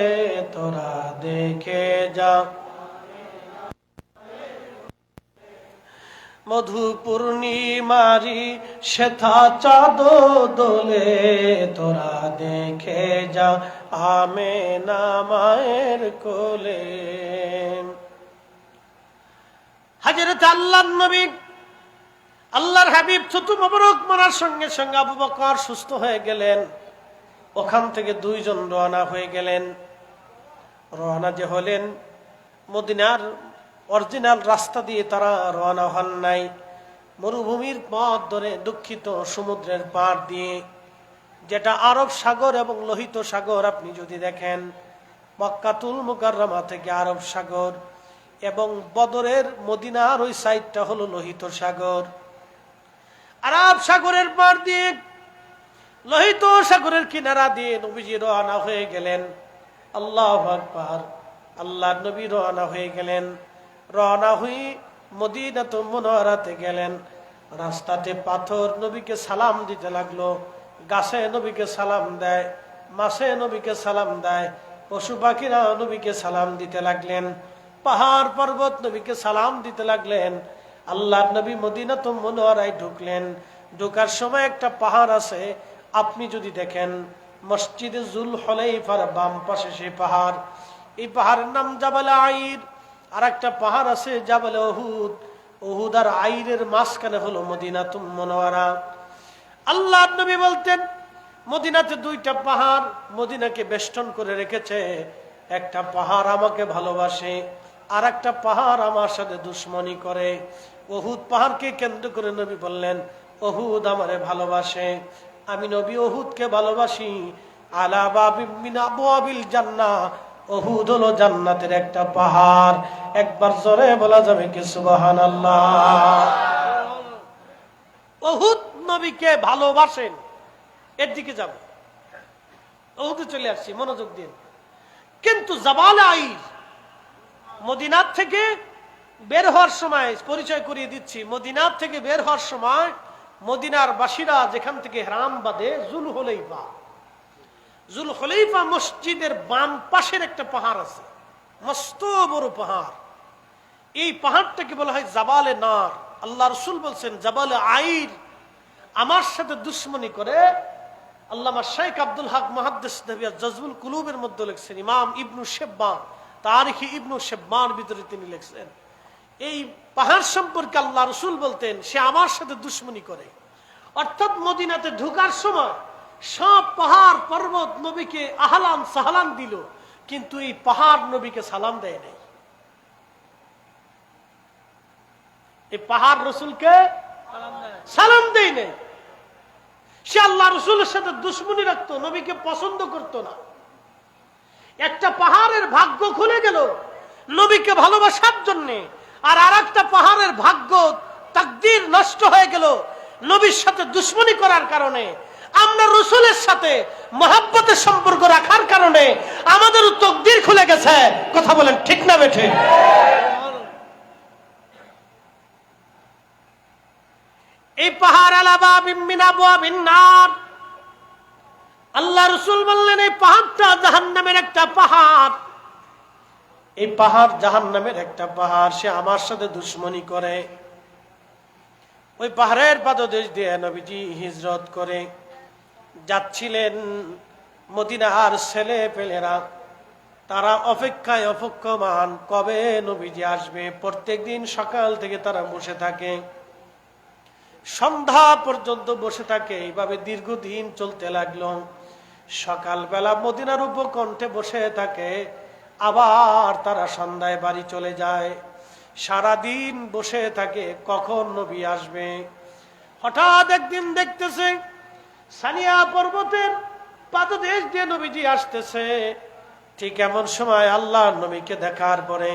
তোরা দেখে যা। মধু পূর্ণিমারি শ্বেতা চাঁদ দোলে, তোরা দেখে যা আমেনা মায়ের কোলে। হযরত আল্লাহর নবী, আল্লাহর হাবিব থুতু মোবারক মারার সঙ্গে সঙ্গে আবু বকর সুস্থ হয়ে গেলেন। ওখান থেকে দুইজন রওনা হয়ে গেলেন। রওনা যে হলেন, মদিনার অরিজিনাল রাস্তা দিয়ে তারা রওনা হন নাই, মরুভূমির পথ ধরে দুঃখিত সমুদ্রের পাড় দিয়ে, যেটা আরব সাগর এবং লোহিত সাগর। আপনি যদি দেখেন মক্কাতুল মুকাররমা থেকে আরব সাগর, এবং বদরের মদিনার ওই সাইডটা হলো লোহিত সাগর। আরব সাগরের পাড় দিয়ে, লোহিত সাগরের কিনারা দিয়ে নবীজি রওনা হয়ে গেলেন। আল্লাহু আকবার। আল্লাহর নবী রওনা হয়ে গেলেন। রওনা হয়ে মদিনাতুল মুনাওয়ারাতে গেলেন। রাস্তাতে পাথর নবীকে সালাম দিতে লাগলো, গাছে নবীকে সালাম দেয়, মাছে নবীকে সালাম দেয়, পশু পাখিরা নবীকে সালাম দিতে লাগলেন, পাহাড় পর্বত নবীকে সালাম দিতে লাগলেন। আল্লাহর নবী মদিনাতুল মুনাওয়ারায় ঢুকলেন। ঢোকার সময় একটা পাহাড় আছে, আপনি যদি দেখেন মসজিদে জুল হুলাইফার বাম পাশে সেই পাহাড়, এই পাহাড়ের নাম জাবালে আইর। আর একটা পাহাড় আছে জাবালে উহুদ। উহুদ আর আইরের মাঝখানে হলো মদিনাতুল মুনাওয়ারা। আল্লাহর নবী বলতেন মদিনাতে দুইটা পাহাড় মদিনাকে বেষ্টন করে রেখেছে। একটা পাহাড় আমাকে ভালোবাসে, আর একটা পাহাড় আমার সাথে দুশ্মনী করে। উহুদ পাহাড়কে কেন্দ্র করে নবী বললেন উহুদ আমারে ভালোবাসে, আমি নবী উহুদকে ভালোবাসি। আলা বাবিন মিন আবওয়াবিল জান্নাহ, উহুদ হলো জান্নাতের একটা পাহাড়। একবার জোরে বলা যাবে কি সুবহানাল্লাহ? উহুদ নবীকে ভালোবাসেন। এর দিকে যাব, উহুদে চলে আসছি, মনোযোগ দিন। কিন্তু জাবালে আইর, মদিনার থেকে বের হওয়ার সময়, পরিচয় করিয়ে দিচ্ছি, মদিনার থেকে বের হওয়ার সময় মদিনার বাসীরা যেখান থেকে হেরাম বাঁধে জুল হুলাইফা, জুলহুলাইফা মসজিদের বাম পাশের একটা পাহাড় আছে, মস্ত বড় পাহাড়। এই পাহাড়টাকে বলা হয় জাবালে নার। আল্লাহ রসুল বলছেন জাবালে আইর আমার সাথে দুশ্মনী করে। আল্লামা শেখ আব্দুল হক মুহাদ্দিস নবিয়া জজবুল কুলুবের মধ্যে লিখছেন, ইমাম ইবনু শিব্বান তারিখে ইবনু শিব্বান ভিতরে তিনি লিখছেন, এই পাহাড় সম্পর্কে আল্লাহ রসুল বলতেন সে আমার সাথে দুশ্মনী করে। অর্থাৎ মদিনাতে ঢোকার সময় সব পাহাড় পর্বত নবীকে আহলান সাহলান দিল, কিন্তু এই পাহাড় নবীকে সালাম দেয় নাই। এই পাহাড় রসুলকে সালাম দেয় নাই। সে আল্লাহ রসুলের সাথে দুশ্মনী রাখতো, নবীকে পছন্দ করতো না। একটা পাহাড়ের ভাগ্য খুলে গেল নবীকে ভালোবাসার জন্যে, আর একটা পাহাড়ের ভাগ্য তাকদীর নষ্ট হয়ে গেল নবীর সাথে দুশ্মনী করার কারণে। আমরা রসুলের সাথে মহব্বতের সম্পর্ক রাখার কারণে আমাদের তাকদীর খুলে গেছে। কথা বলেন ঠিক না বেঠে? এই পাহাড় আল্লাহ রসুল বললেন এই পাহাড়টা জাহান্নামের একটা পাহাড়। এই পাহাড় জাহান্নামের একটা পাহাড়, সে আমার সাথে দুশ্মনী করে। ওই পাহাড়ের পাদদেশ দিয়ে নবীজি হিজরত করে যাচ্ছিলেন। মদিনার ছেলে পেলেরা তারা অপেক্ষায় অপেক্ষমান, কবে নবীজি আসবে। প্রত্যেকদিন সকাল থেকে তারা বসে থাকে, সন্ধ্যা পর্যন্ত বসে থাকে। এইভাবে দীর্ঘদিন চলতে লাগলো। সকালবেলা মদিনার উপকণ্ঠে বসে থাকে, আবার তারা সন্ধ্যায় বাড়ি চলে যায়। সারাদিন বসে থাকে কখন নবী আসবে। হঠাৎ একদিন দেখতেছে সানিয়া পর্বতের পাদদেশ দিয়ে নবীজি আসতেছে। ঠিক এমন সময় আল্লাহর নবীকে দেখার পরে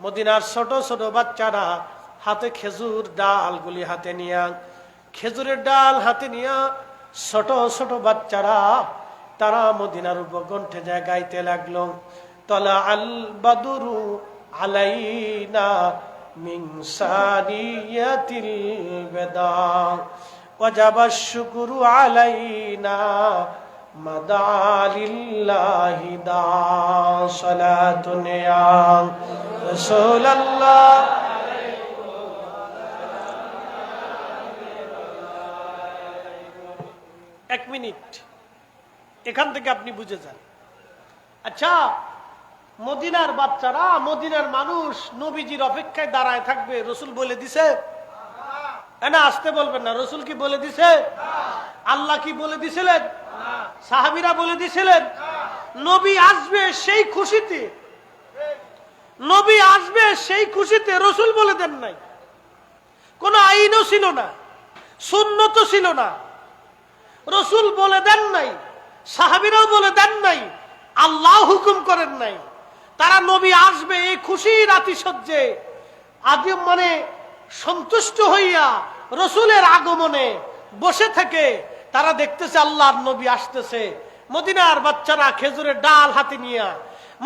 মদিনার ছোট ছোট বাচ্চারা হাতে খেজুর ডালগুলি হাতে নিয়া, খেজুরের ডাল হাতে নিয়া ছোট ছোট বাচ্চারা তারা মদিনার উপকণ্ঠে যায় গাইতে লাগলো, তলা আল বাদরু আলাইনা মিন সানিয়াতিল বেদা ওয়াজাবাশ শুকরু আলাইনা মাদালিল্লাহি দা সালাতুন ইয়া রাসূলুল্লাহ। এক মিনিট, এখান থেকে আপনি বুঝে যান। আচ্ছা, মদিনার বাচ্চারা, মদিনার মানুষ নবীজির অপেক্ষায় দাঁড়ায় থাকবে, রসুল বলে দিছে না? আসতে বলবেন না। রসুল কি বলে দিছে? আল্লাহ কি বলে দিছিলেন? সাহাবীরা বলে দিছিলেন? নবী আসবে সেই খুশিতে, নবী আসবে সেই খুশিতে রসুল বলে দেন নাই। কোন আইনও ছিল না, সুন্নত ছিল না, রসুল বলে দেন নাই, সাহাবীরাও বলে দেন নাই, আল্লাহ হুকুম করেন নাই। তারা নবী আসবে এই খুশির আতিশয্যে আদিম মানে সন্তুষ্ট হইয়া রসুলের আগমনে বসে থাকে। তারা দেখতেছে আল্লাহর নবী আসতেছে। মদিনার বাচ্চারা খেজুরের ডাল হাতে নিয়া,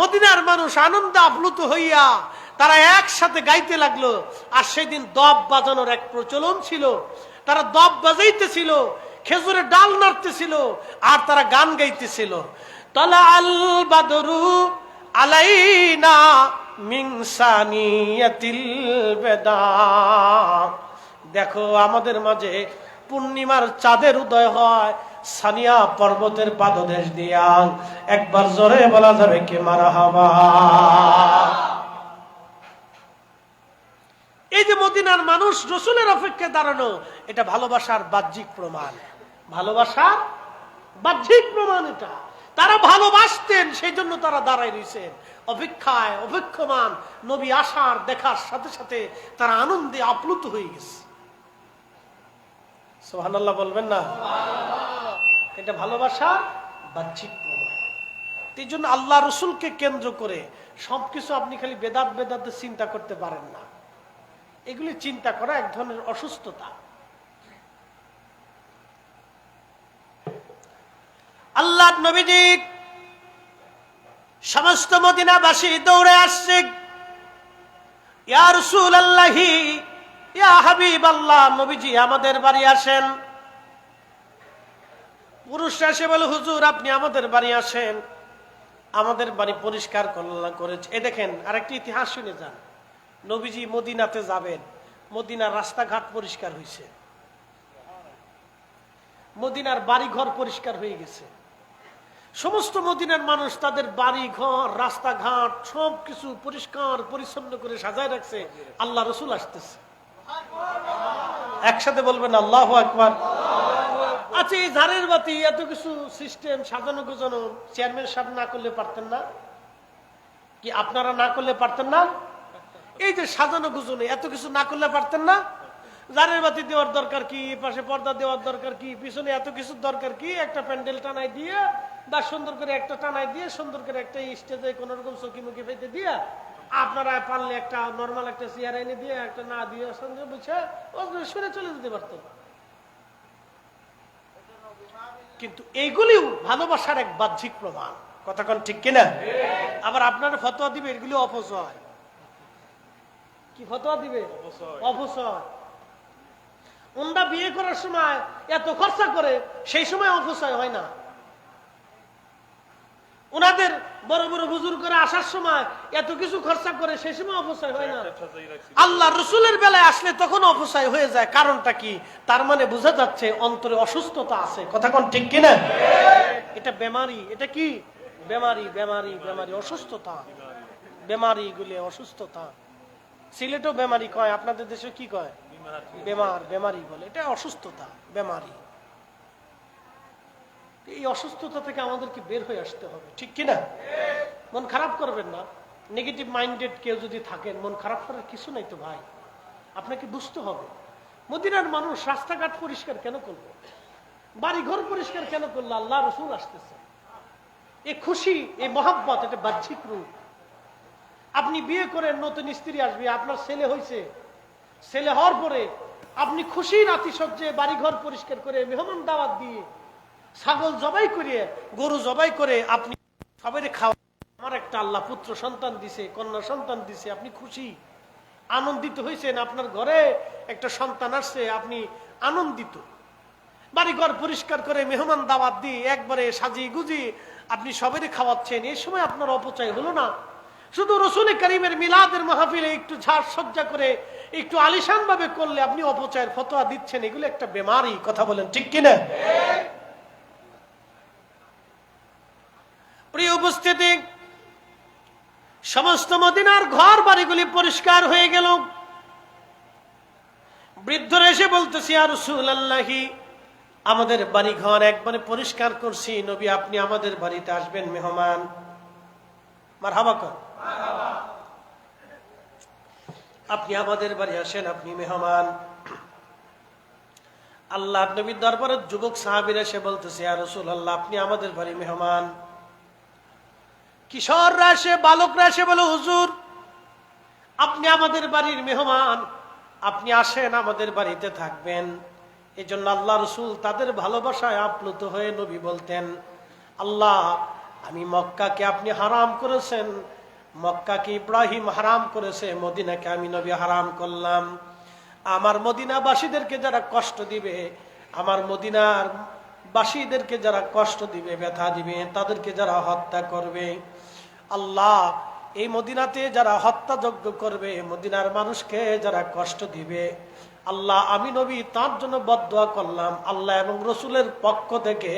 মদিনার মানুষ আনন্দে আপ্লুত হইয়া তারা একসাথে গাইতে লাগলো। আর সেদিন দব বাজানোর এক প্রচলন ছিল, তারা দব বাজাইতেছিল, খেজুরের ডাল নাড়তেছিল, আর তারা গান গাইতেছিল, তলা আল বাদরু আলাইনা মিন সানিয়াতিল বেদা। দেখো আমাদের মাঝে পূর্ণিমার চাঁদের উদয় হয় সানিয়া পর্বতের পাদদেশ দিয়া। একবার জোরে বলা যাবে কি মারহাবা? এই যে মদিনার মানুষ রসুলের অপেক্ষায় দাঁড়ানো, এটা ভালোবাসার বাহ্যিক প্রমাণ, ভালোবাসার বাহ্যিক প্রমাণ। এটা তারা ভালোবাসতেন, সেই জন্য তারা দাঁড়ায় রয়েছেন অপেক্ষায়, অপেক্ষমান। নবী আসার দেখার সাথে সাথে তারা আনন্দে আপ্লুত হয়ে গেছে। সুবহানাল্লাহ বলবেন না? এটা ভালোবাসার বাহ্যিক প্রমাণ। এই জন্য আল্লাহ রসুলকে কেন্দ্র করে সবকিছু আপনি খালি বেদাত বেদাতে চিন্তা করতে পারেন না। এগুলি চিন্তা করা এক ধরনের অসুস্থতা। আল্লাহ নবীজি সমস্ত মদিনাবাসী দৌড়ে আসছে, ইয়া রাসূলুল্লাহি, ইয়া হাবিবাল্লাহ, নবীজি আমাদের বাড়ি আসেন। পুরুষরা এসে বলে, হুজুর আপনি আমাদের বাড়ি আসেন, আমাদের বাড়ি পরিষ্কার করেছে। এ দেখেন আরেকটি ইতিহাস শুনে যান। নবীজি মদিনাতে যাবেন, মদিনার রাস্তাঘাট পরিষ্কার হয়েছে, মদিনার বাড়ি ঘর পরিষ্কার হয়ে গেছে। সমস্ত মদিনার মানুষ তাদের বাড়ি ঘর রাস্তাঘাট সবকিছু পরিষ্কার পরিচ্ছন্ন করে সাজায় রাখছে। আল্লাহ রসুল আসতেছে, একসাথে বলবেন আল্লাহু আকবার। আচ্ছা, এই ঝাড়ের বাতি এত কিছু সিস্টেম সাজানো গোছানো চেয়ারম্যান সাহেব না করলে পারতেন না? কি আপনারা না করলে পারতেন না? এই যে সাজানো গুজনে এত কিছু না করলে পারতেন না? ঝাড়ের বাতি দেওয়ার দরকার কি, পাশে পর্দা দেওয়ার দরকার কি, পিছনে এত কিছু দরকার কি? একটা প্যান্ডেল টানাই দিয়ে বা সুন্দর করে একটা টানাই দিয়ে সুন্দর করে একটা স্টেজে কোন রকম চকি মুখে ফেতে দিয়ে আপনারা পারলে একটা নর্মাল একটা চেয়ার এনে দিয়ে একটা না দিয়ে সঙ্গে বুঝে শুনে চলে যেতে পারতেন। কিন্তু এইগুলিও ভালোবাসার এক বাহ্যিক প্রমাণ, কথা কোন ঠিক কিনা? আবার আপনারা ফতোয়া দিবে এগুলি অপচয়। কি ফতোয়া দিবে? অপচয়। ওনরা বিয়ে করার সময় এত খরচা করে, সেই সময় অপচয় হয় না। ওনাদের বড় বড় হুজুর করে আসার সময় এত কিছু খরচা করে, সেই সময় অপচয় হয় না। আল্লাহ রসুলের বেলায় আসলে তখন অপচয় হয়ে যায়। কারণটা কি? তার মানে বোঝা যাচ্ছে অন্তরে অসুস্থতা আছে, কথা কোন ঠিক কিনা? এটা বেমারি। এটা কি বেমারি? বেমারি, বেমারি, অসুস্থতা, বেমারি গুলি অসুস্থতা। সিলেটও বেমারি কয়, আপনাদের দেশে কি কয়? বেমার, বেমারি বলে। এটা অসুস্থতা, বেমারি। এই অসুস্থতা থেকে আমাদেরকে বের হয়ে আসতে হবে, ঠিক কিনা? মন খারাপ করবেন না। নেগেটিভ মাইন্ডেড কেউ যদি থাকেন, মন খারাপ করার কিছু নাই তো ভাই। আপনাকে বুঝতে হবে মদিনার মানুষ রাস্তাঘাট পরিষ্কার কেন করলো, বাড়ি ঘর পরিষ্কার কেন করলো? আল্লাহ রসুল আসতেছে। এই খুশি, এই মহাব্বত, এটা বাহ্যিক রূপ। আপনি বিয়ে করেন, নতুন স্ত্রী আসবে, আপনার ছেলে হয়েছে, ছেলে হওয়ার পরে আপনি খুশি নাতিসজ্জে বাড়ি ঘর পরিষ্কার করে মেহমান দাওয়াত দিয়ে ছাগল জবাই করিয়ে গরু জবাই করে আপনি সবাই খাওয়া, আমার একটা আল্লাহ পুত্র সন্তান দিছে, কন্যা সন্তান দিছে, আপনি খুশি আনন্দিত হয়েছেন, আপনার ঘরে একটা সন্তান আসছে, আপনি আনন্দিত। বাড়িঘর পরিষ্কার করে মেহমান দাওয়াত দিয়ে একবারে সাজিয়ে গুজিয়ে আপনি সবাই খাওয়াচ্ছেন। এই সময় আপনার অপচয় হলো না। শুধু রসুল করিমের মিলাদের মাহফিলে একটু ঝাড় সজ্জা করে একটু আলিশান ভাবে করলে আপনি অপচয়ের ফতোয়া দিচ্ছেন। এগুলো একটা বেমারি, কথা বলেন ঠিক কিনা? প্রিয় উপস্থিতি, সমস্ত মদিনার ঘর বাড়িগুলি পরিষ্কার হয়ে গেল। বৃদ্ধরা এসে বলতেছি, ইয়া রাসূলুল্লাহি, আমাদের বাড়ি ঘর একবারে পরিষ্কার করছি, নবী আপনি আমাদের বাড়িতে আসবেন মেহমান। মারহাবা কর, আপনি আমাদের বাড়ি আসেন, আপনি মেহমান। আল্লাহ নবীর দরবারে যুবক সাহাবীরা এসে বলতেছে, ইয়া রাসূলুল্লাহ আপনি আমাদের বাড়ি মেহমান। কিশোররা এসে, বালকরা এসে বলে, হুজুর আপনি আমাদের বাড়ির মেহমান, আপনি আসেন, আমাদের বাড়িতে থাকবেন। এই জন্য আল্লাহ রসুল তাদের ভালোবাসায় আপ্লুত হয়ে নবী বলতেন, আল্লাহ আমি মক্কাকে আপনি হারাম করেছেন, মক্কাকে ইব্রাহিম হারাম করেছে, মদিনাকে আমি নবী হারাম করলাম। আমার মদিনাবাসীদেরকে যারা কষ্ট দিবে, আমার মদিনার বাসীদেরকে যারা কষ্ট দিবে, ব্যথা দিবে, তাদেরকে যারা হত্যা করবে, আল্লাহ এই মদিনাতে যারা হত্যাযজ্ঞ করবে, মদিনার মানুষকে যারা কষ্ট দিবে, আল্লাহ আমি নবী তার জন্য বদদুয়া করলাম। আল্লাহ এবং রসুলের পক্ষ থেকে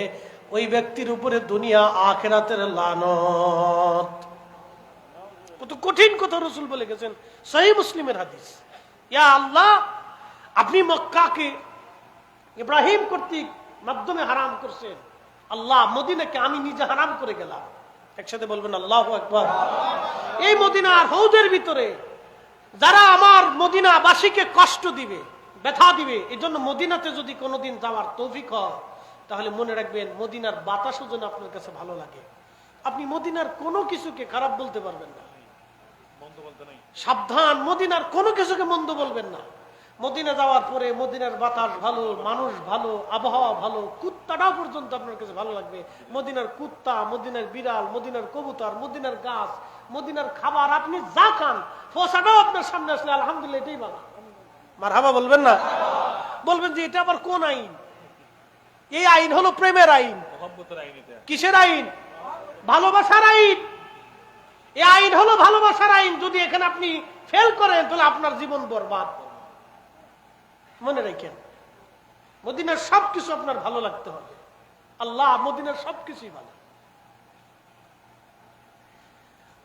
ওই ব্যক্তির উপরে দুনিয়া আখিরাতের লানত। কত কঠিন কথা রসুল বলে গেছেন, সহিহ মুসলিমের হাদিস। ইয়া আল্লাহ আপনি মক্কাকে ইব্রাহিম কর্তৃক মাধ্যমে হারাম করছেন, আল্লাহ মদিনাকে আমি নিজে হারাম করে গেলাম। একসাথে বলবেন আল্লাহু আকবার। এই মদিনার হৌদের ভিতরে যারা আমার মদিনাবাসীকে কষ্ট দিবে, ব্যথা দিবে, এই জন্য মদিনাতে যদি কোনোদিন যাওয়ার তৌফিক হয়, তাহলে মনে রাখবেন মদিনার বাতাসও যেন আপনার কাছে ভালো লাগে। আপনি মদিনার কোনো কিছুকে খারাপ বলতে পারবেন না, সাবধান, মদিনার কোনো কিছুকে মন্দ বলবেন না। মদিনা যাওয়ার পরে মদিনার বাতাস ভালো, মানুষ ভালো, আবহাওয়া ভালো, কুত্তাটাও পর্যন্ত আপনার কাছে ভালো লাগবে। মদিনার কুত্তা, মদিনার বিড়াল, মদিনার কবুতর, মদিনার গাছ, মদিনার খাবার, আপনি যা খান ফসাটাও আপনার সামনে আসলে আলহামদুলিল্লাহ এটাই ভালো। মারহাবা বলবেন না? বলবেন যে এটা আবার কোন আইন, এই আইন হলো প্রেমের আইন। কিসের আইন? ভালোবাসার আইন। এই আইন হলো ভালোবাসার আইন। যদি এখানে আপনি ফেল করেন তাহলে আপনার জীবন বরবাদ। মনে রাখেন, মদিনার সবকিছু আপনার ভালো লাগতে হবে। আল্লাহ মদিনার সবকিছুই ভালো।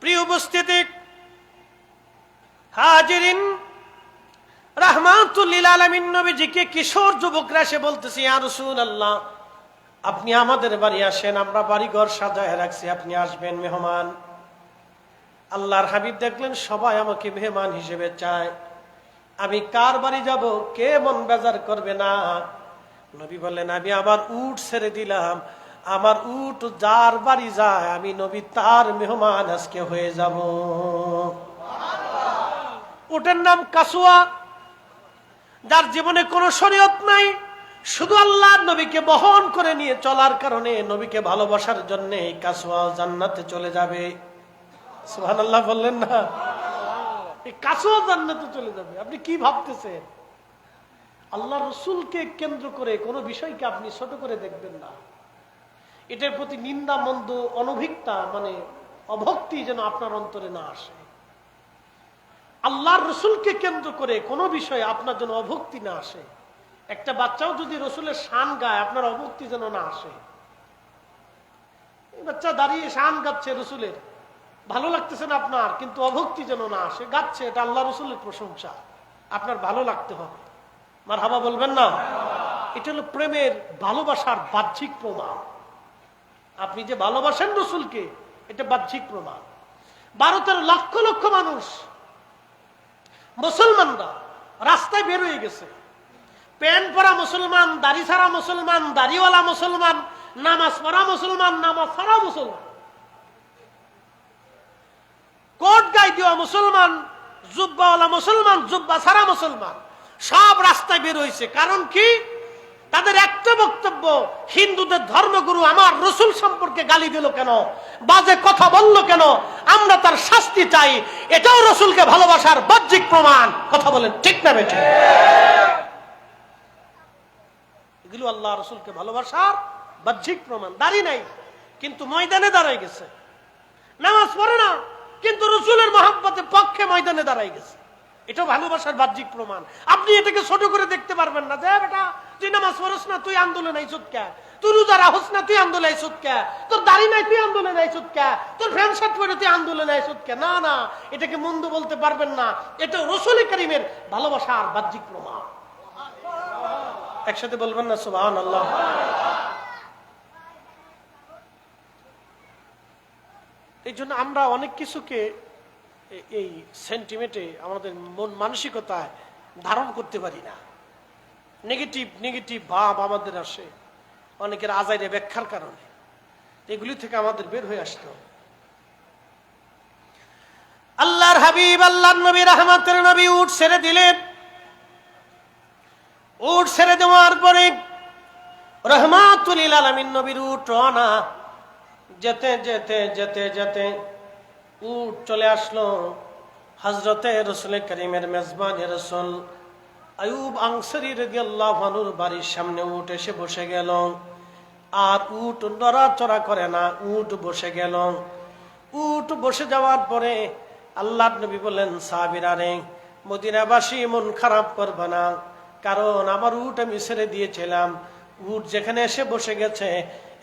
প্রিয় উপস্থিতি, হাজিরিন, রাহমাতুল লিল আলামিন নবীজিকে কিশোর যুবকরা এসে বলতেছে, ইয়া রাসূলুল্লাহ, আপনি আমাদের বাড়ি আসেন, আমরা বাড়ি ঘর সাজায় রাখছি, আপনি আসবেন মেহমান। আল্লাহর হাবিব দেখলেন সবাই আমাকে মেহমান হিসেবে চায়, আমি কার বাড়ি যাব, কে মন বেজার করবে না। নবী বললেন, আমি আমার উট ছেড়ে দিলাম, আমার উট যার বাড়ি যায় আমি নবী তার মেহমান আজকে হয়ে যাব। উটের নাম কাসুয়া, যার জীবনে কোনো শরীয়ত নাই, শুধু আল্লাহর নবীকে বহন করে নিয়ে চলার কারণে, নবীকে ভালোবাসার জন্য এই কাসুয়া জান্নাতে চলে যাবে। সুবহানাল্লাহ বললেন না? এই কাসুয়া জান্নাতে চলে যাবে। আপনি কি ভাবতেছেন? আল্লাহ রসুলকে কেন্দ্র করে কোনো বিষয়কে আপনি ছোট করে দেখবেন না। এটার প্রতি নিন্দা, মন্দ, অনভিজ্ঞতা, মানে অভক্তি যেন আপনার অন্তরে না আসে। আল্লাহর রসুলকে কেন্দ্র করে কোনো বিষয়ে আপনার যেন অভক্তি না আসে। একটা বাচ্চাও যদি রসুলের শান গায়, আপনার অভক্তি যেন না আসে। বাচ্চা দাঁড়িয়ে শান গাচ্ছে রসুলের, ভালো লাগতেছে না আপনার, কিন্তু অভক্তি যেন না আসে। গাচ্ছে, এটা আল্লাহ রসুলের প্রশংসা, আপনার ভালো লাগতে হবে। মারহাবা বলবেন না? এটা হলো প্রেমের, ভালোবাসার বাহ্যিক প্রমাণ। আপনি যে ভালোবাসেন রসুলকে, এটা বাহ্যিক প্রমাণ। ভারতের লক্ষ লক্ষ মানুষ, মুসলমানরা রাস্তায় বের হয়ে গেছে। প্যান্ট পরা মুসলমান, দাড়ি ছাড়া মুসলমান, দাড়িওয়ালা মুসলমান, নামাজ পড়া মুসলমান, নামাজ ছাড়া মুসলমান, কোট গায়ে দেওয়া মুসলমান, জুব্বাওয়ালা মুসলমান, জুব্বা ছাড়া মুসলমান, সব রাস্তায় বের হয়েছে। কারণ কি? তাদের একটা বক্তব্য, হিন্দুদের ধর্মগুরু আমার রসুল সম্পর্কে গালি দিল কেন, বাজে কথা বলল কেন, আমরা তার শাস্তি চাই। এটাও রসুলকে ভালোবাসার বাহ্যিক প্রমাণ। কথা বলেন ঠিক না বেঠিক? এগুলো আল্লাহ রসুলকে ভালোবাসার বাহ্যিক প্রমাণ। দাড়ি নাই কিন্তু ময়দানে দাঁড়াই গেছে, নামাজ পড়ে না কিন্তু রসুলের মহব্বতে পক্ষে ময়দানে দাঁড়াই গেছে, এটাও ভালোবাসার বাহ্যিক প্রমাণ। আপনি এটাকে ছোট করে দেখতে পারবেন না। যে বেটা তুই নামাজ পড়ছ না, তুই আন্দোলন আইছত কে? তুই রোজা রাখছ না, তুই আন্দোলন আইছত কে? তোর দাড়ি নাই, তুই আন্দোলন আইছত কে? তোর ফ্যান শার্ট পরে তুই আন্দোলন আইছত কে? না না, এটাকে মন্দ বলতে পারবেন না। এটা রসুল করিমের ভালোবাসার বাহ্যিক প্রমাণ। একসাথে বলবেন না সুবহানাল্লাহ? এই জন্য আমরা অনেক কিছুকে এই সেন্টিমেন্টে, আমাদের মন মানসিকতায় ধারণ করতে পারি না। নেগেটিভ নেগেটিভ ভাব আমাদের আসে অনেকের আজাইরে ব্যাখ্যার কারণে। এগুলি থেকে আমাদের বের হয়ে আসতে হবে। আল্লাহর হাবিব, আল্লাহর নবী, রহমতের নবী উট ছেড়ে দিলেন। উট ছেড়ে দেওয়ার পরে রহমাতুল লিল আলামিন নবীর উট রওনা। যেতে যেতে যেতে যেতে উট চলে আসলো হযরতে রাসূল করিমের মেজবান রাসূল আইয়ুব আনসারী রাদিয়াল্লাহু আনহুর বাড়ির সামনে উট এসে বসে গেল। আর উট নড়াচড়া করে না, উট বসে গেল। উট বসে যাওয়ার পরে আল্লাহর নবী বললেন, সাহাবীরা রে, মদিনাবাসী মন খারাপ করবে না, কারণ আমার উট আমি ছেড়ে দিয়েছিলাম। উট যেখানে এসে বসে গেছে,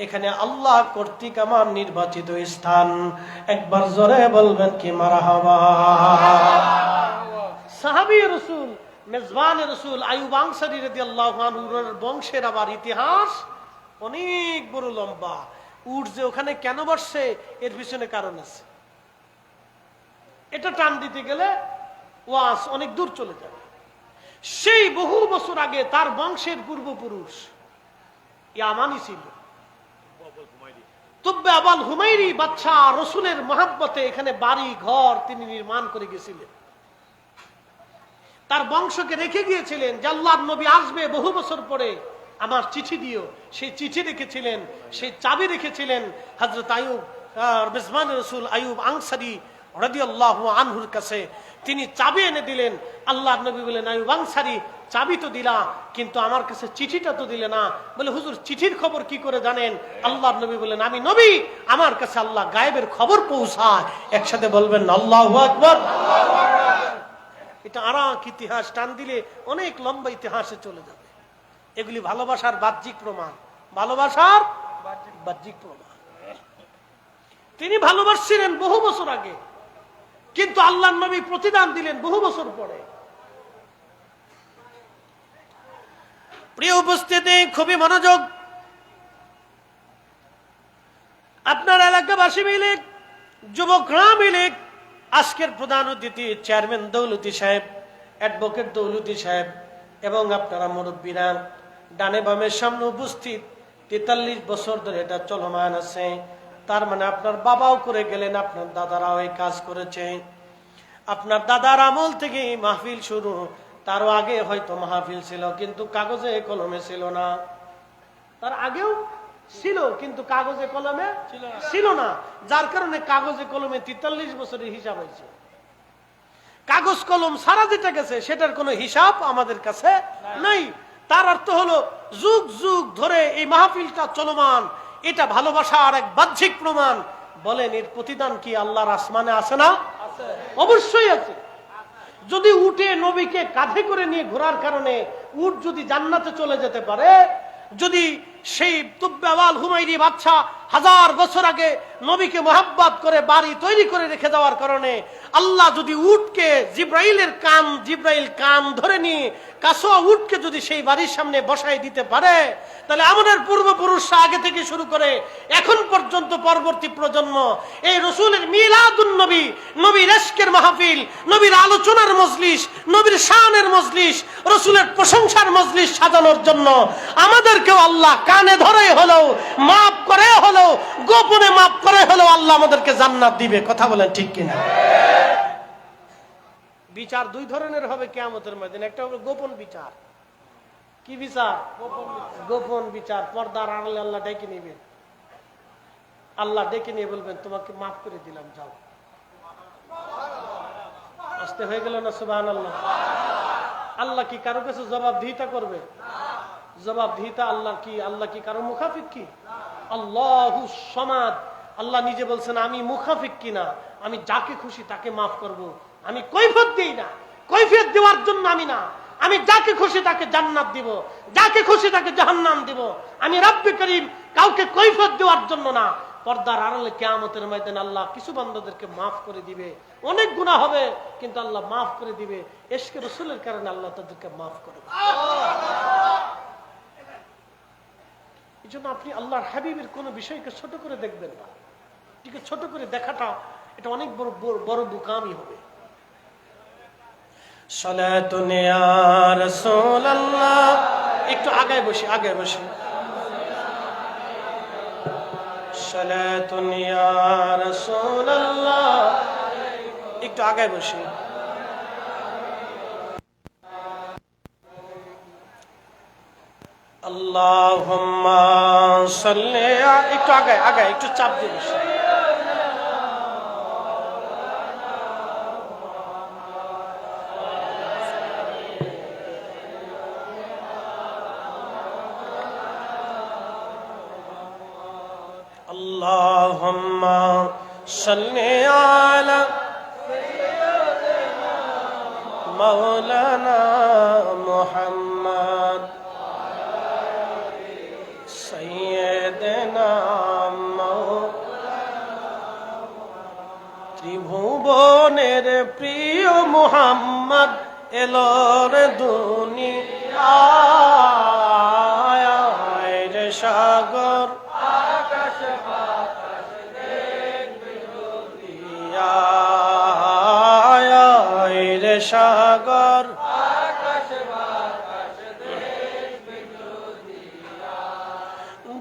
এখানে আল্লাহ কর্তৃক আমার নির্বাচিত স্থান। একবার জোরে বলবেন কি মারহাবা। সাহাবী রাসূল, মেজবান রাসূল আইয়ুব আনসারী রাদিয়াল্লাহু আনহুর বংশের আবার ইতিহাস অনেক বড় লম্বা। উট যে ওখানে কেন বসছে, এর পিছনে কারণ আছে। এটা টান দিতে গেলে ওয়াজ অনেক দূর চলে যাবে। সেই বহু বছর আগে তার বংশের পূর্বপুরুষ ইয়ামানি ছিল, তুব্বে আবাল হুমাইরি বাদশা রসুলের মহাব্বতে এখানে বাড়ি ঘর তিনি নির্মাণ করে গেছিলেন। তার বংশকে রেখে গিয়েছিলেন যে আল্লাহর নবী আসবে বহু বছর পরে, আমার চিঠি দিও। সেই চিঠি রেখেছিলেন, সেই চাবি রেখেছিলেন হযরত আইয়ুব, মেজবান রাসূল আইয়ুব আনসারী রাদিয়াল্লাহু আনহুর কাছে। তিনি চাবি এনে দিলেন। আল্লাহর নবী বলেন, আইয়ুব আনসারী, চাবি তো দিলা, কিন্তু আমার কাছে চিঠিটা তো দিলে না। বলে, হুজুর চিঠির খবর কি করে জানেন? আল্লাহর নবী বলেন, আমি নবী, আমার কাছে আল্লাহ গায়েবের খবর পৌঁছায়। একসাথে বলবেন আল্লাহু আকবার। এটা আরাক ইতিহাস, টান দিলে অনেক লম্বা ইতিহাসে চলে যাবে। এগুলি ভালোবাসার বাহ্যিক প্রমাণ, ভালোবাসার বাহ্যিক প্রমাণ। তিনি ভালোবাসছিলেন বহু বছর আগে, কিন্তু আল্লাহর নবী প্রতিদান দিলেন বহু বছর পরে। প্রিয় উপস্থিতি, খুবই মনোযোগ। আপনার এলাকাবাসী মিলে, যুবকরা মিলে আজকের প্রধান অতিথি চেয়ারম্যান দৌলতি সাহেব, অ্যাডভোকেট দৌলতি সাহেব এবং আপনারা মুরব্বীরা ডানে বামের সামনে উপস্থিত, 43 বছর ধরে এটা চলমান আছে। তার মানে আপনার বাবাও করে গেলেন, আপনার দাদারাও এই কাজ করেছে। আপনার দাদার আমল থেকে মাহফিল শুরু, তারও আগে হয়তো মাহফিল ছিল, কিন্তু কাগজে কলমে ছিল না। তার আগেও ছিল, কিন্তু কাগজে কলমে ছিল না, যার কারণে কাগজে কলমে 43 বছরের হিসাব হয়েছে। কাগজ কলম সারা যেটা গেছে সেটার কোনো হিসাব আমাদের কাছে নাই। তার অর্থ হলো যুগ যুগ ধরে এই মাহফিলটা চলমান, এটা ভালোবাসার এক বাহ্যিক প্রমাণ। বলেন, এর প্রতিদান কি আল্লাহর আসমানে আছে না? অবশ্যই আছে। যদি উঠে নবীকে কাঁধে করে নিয়ে ঘোরার কারণে উট যদি জান্নাতে চলে যেতে পারে, যদি সেই তুব্বাওয়াল হুমায়রি বাদশা 1000 বছর আগে নবীকে মোহাব্বত করে বাড়ি তৈরি করে রেখে দেওয়ার কারণে আল্লাহ যদি উটকে জিব্রাইল কান ধরে নিয়ে কাসোয়া উটকে যদি সেই বাড়ির সামনে বসাই দিতে পারে, তাহলে আমাদের পূর্বপুরুষরা আগে থেকে শুরু করে এখন পর্যন্ত পরবর্তী প্রজন্ম এই রসুলের মিলাদুন নবী, নবীর ইশকের মাহফিল, নবীর আলোচনার মজলিস, নবীর শানের মজলিস, রসুলের প্রশংসার মজলিস সাজানোর জন্য আমাদেরকেও আল্লাহ কানে ধরে হলেও, মাফ করে হলেও, গোপনে মাফ করে হলেও আল্লাহ আমাদেরকে জান্নাত দিবে। কথা বলেন ঠিক কিনা? বিচার দুই ধরনের হবে কিয়ামতের ময়দানে। একটা হবে গোপন বিচার। কি বিচার? গোপন বিচার। পর্দার আড়ালে আল্লাহ ডেকে নেবেন। আল্লাহ ডেকে নিয়ে বলবেন, তোমাকে মাফ করে দিলাম, যাও। আসতে হয়ে গেল না? সুবহানাল্লাহ। আল্লাহ কি কারো কাছে জবাবদিহিতা করবে? জবাবদিহিতা আল্লাহ কি? আল্লাহ কি কারো মুখাফিক? কি আল্লাহু সামাদ। আল্লাহ নিজে বলছেন, আমি মুখাফিক কিনা, আমি যাকে খুশি তাকে মাফ করব। আমি কৈফিয়ত দেই না, কৈফিয়ত দেওয়ার জন্য আমি না। আমি যাকে খুশি তাকে জান্নাত দিব, যাকে খুশি তাকে জাহান্নাম দিব। আমি রব্বে করিম, কাউকে কৈফিয়ত দেওয়ার জন্য না। পর্দার আড়ালে কিয়ামতের ময়দানে আল্লাহ কিছু বান্দাদেরকে মাফ করে দিবে। অনেক গুনাহ হবে, কিন্তু আল্লাহ মাফ করে দিবে। ইশকে রাসূলের কারণে আল্লাহ তাদেরকে মাফ করবে। এই জন্য আপনি আল্লাহর হাবিবের কোন বিষয়কে ছোট করে দেখবেন না। ঠিক ছোট করে দেখাটা এটা অনেক বড় বুকামি হবে। সালাতুন ইয়া রাসূলুল্লাহ। একটু আগে বসি, আগে বসি। সালাতুন ইয়া রাসূলুল্লাহ। একটু আগে বসি। আল্লাহুম্মা সাল্লি। একটু আগে, আগে একটু চাপ দিয়ে বসি। আল্লাহুম্মা সাল্লি আলা মাওলানা মুহাম্মদ সাইয়্যিদিনা ত্রিভুবনের প্রিয় মুহাম্মদ এলোর দুনিয়ায় রে সাগর আকাশ বাতাস দেখবে দুনিয়ায় রে সাগর আকাশ বাতাস দেখবে দুনিয়ায়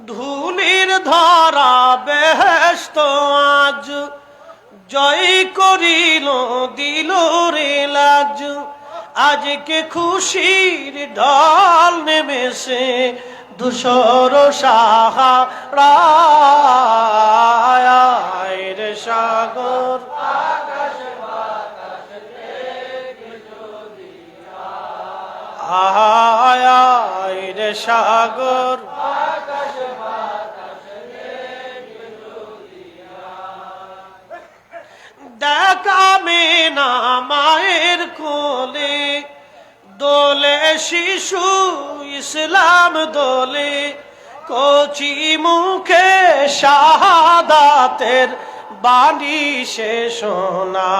ধুলির ধরা বেহেশত আজ জয় করিল দিল রে লাজ। আজকে খুশির ঢল নেমেছে ধূসর সাহারায় রে সাগর আকাশ সাগর দেখা মেনা মায়ের কোলে দোলে শিশু ইসলাম দোলে কচি মুখে শাহাদাতের বাণী সে শোনায়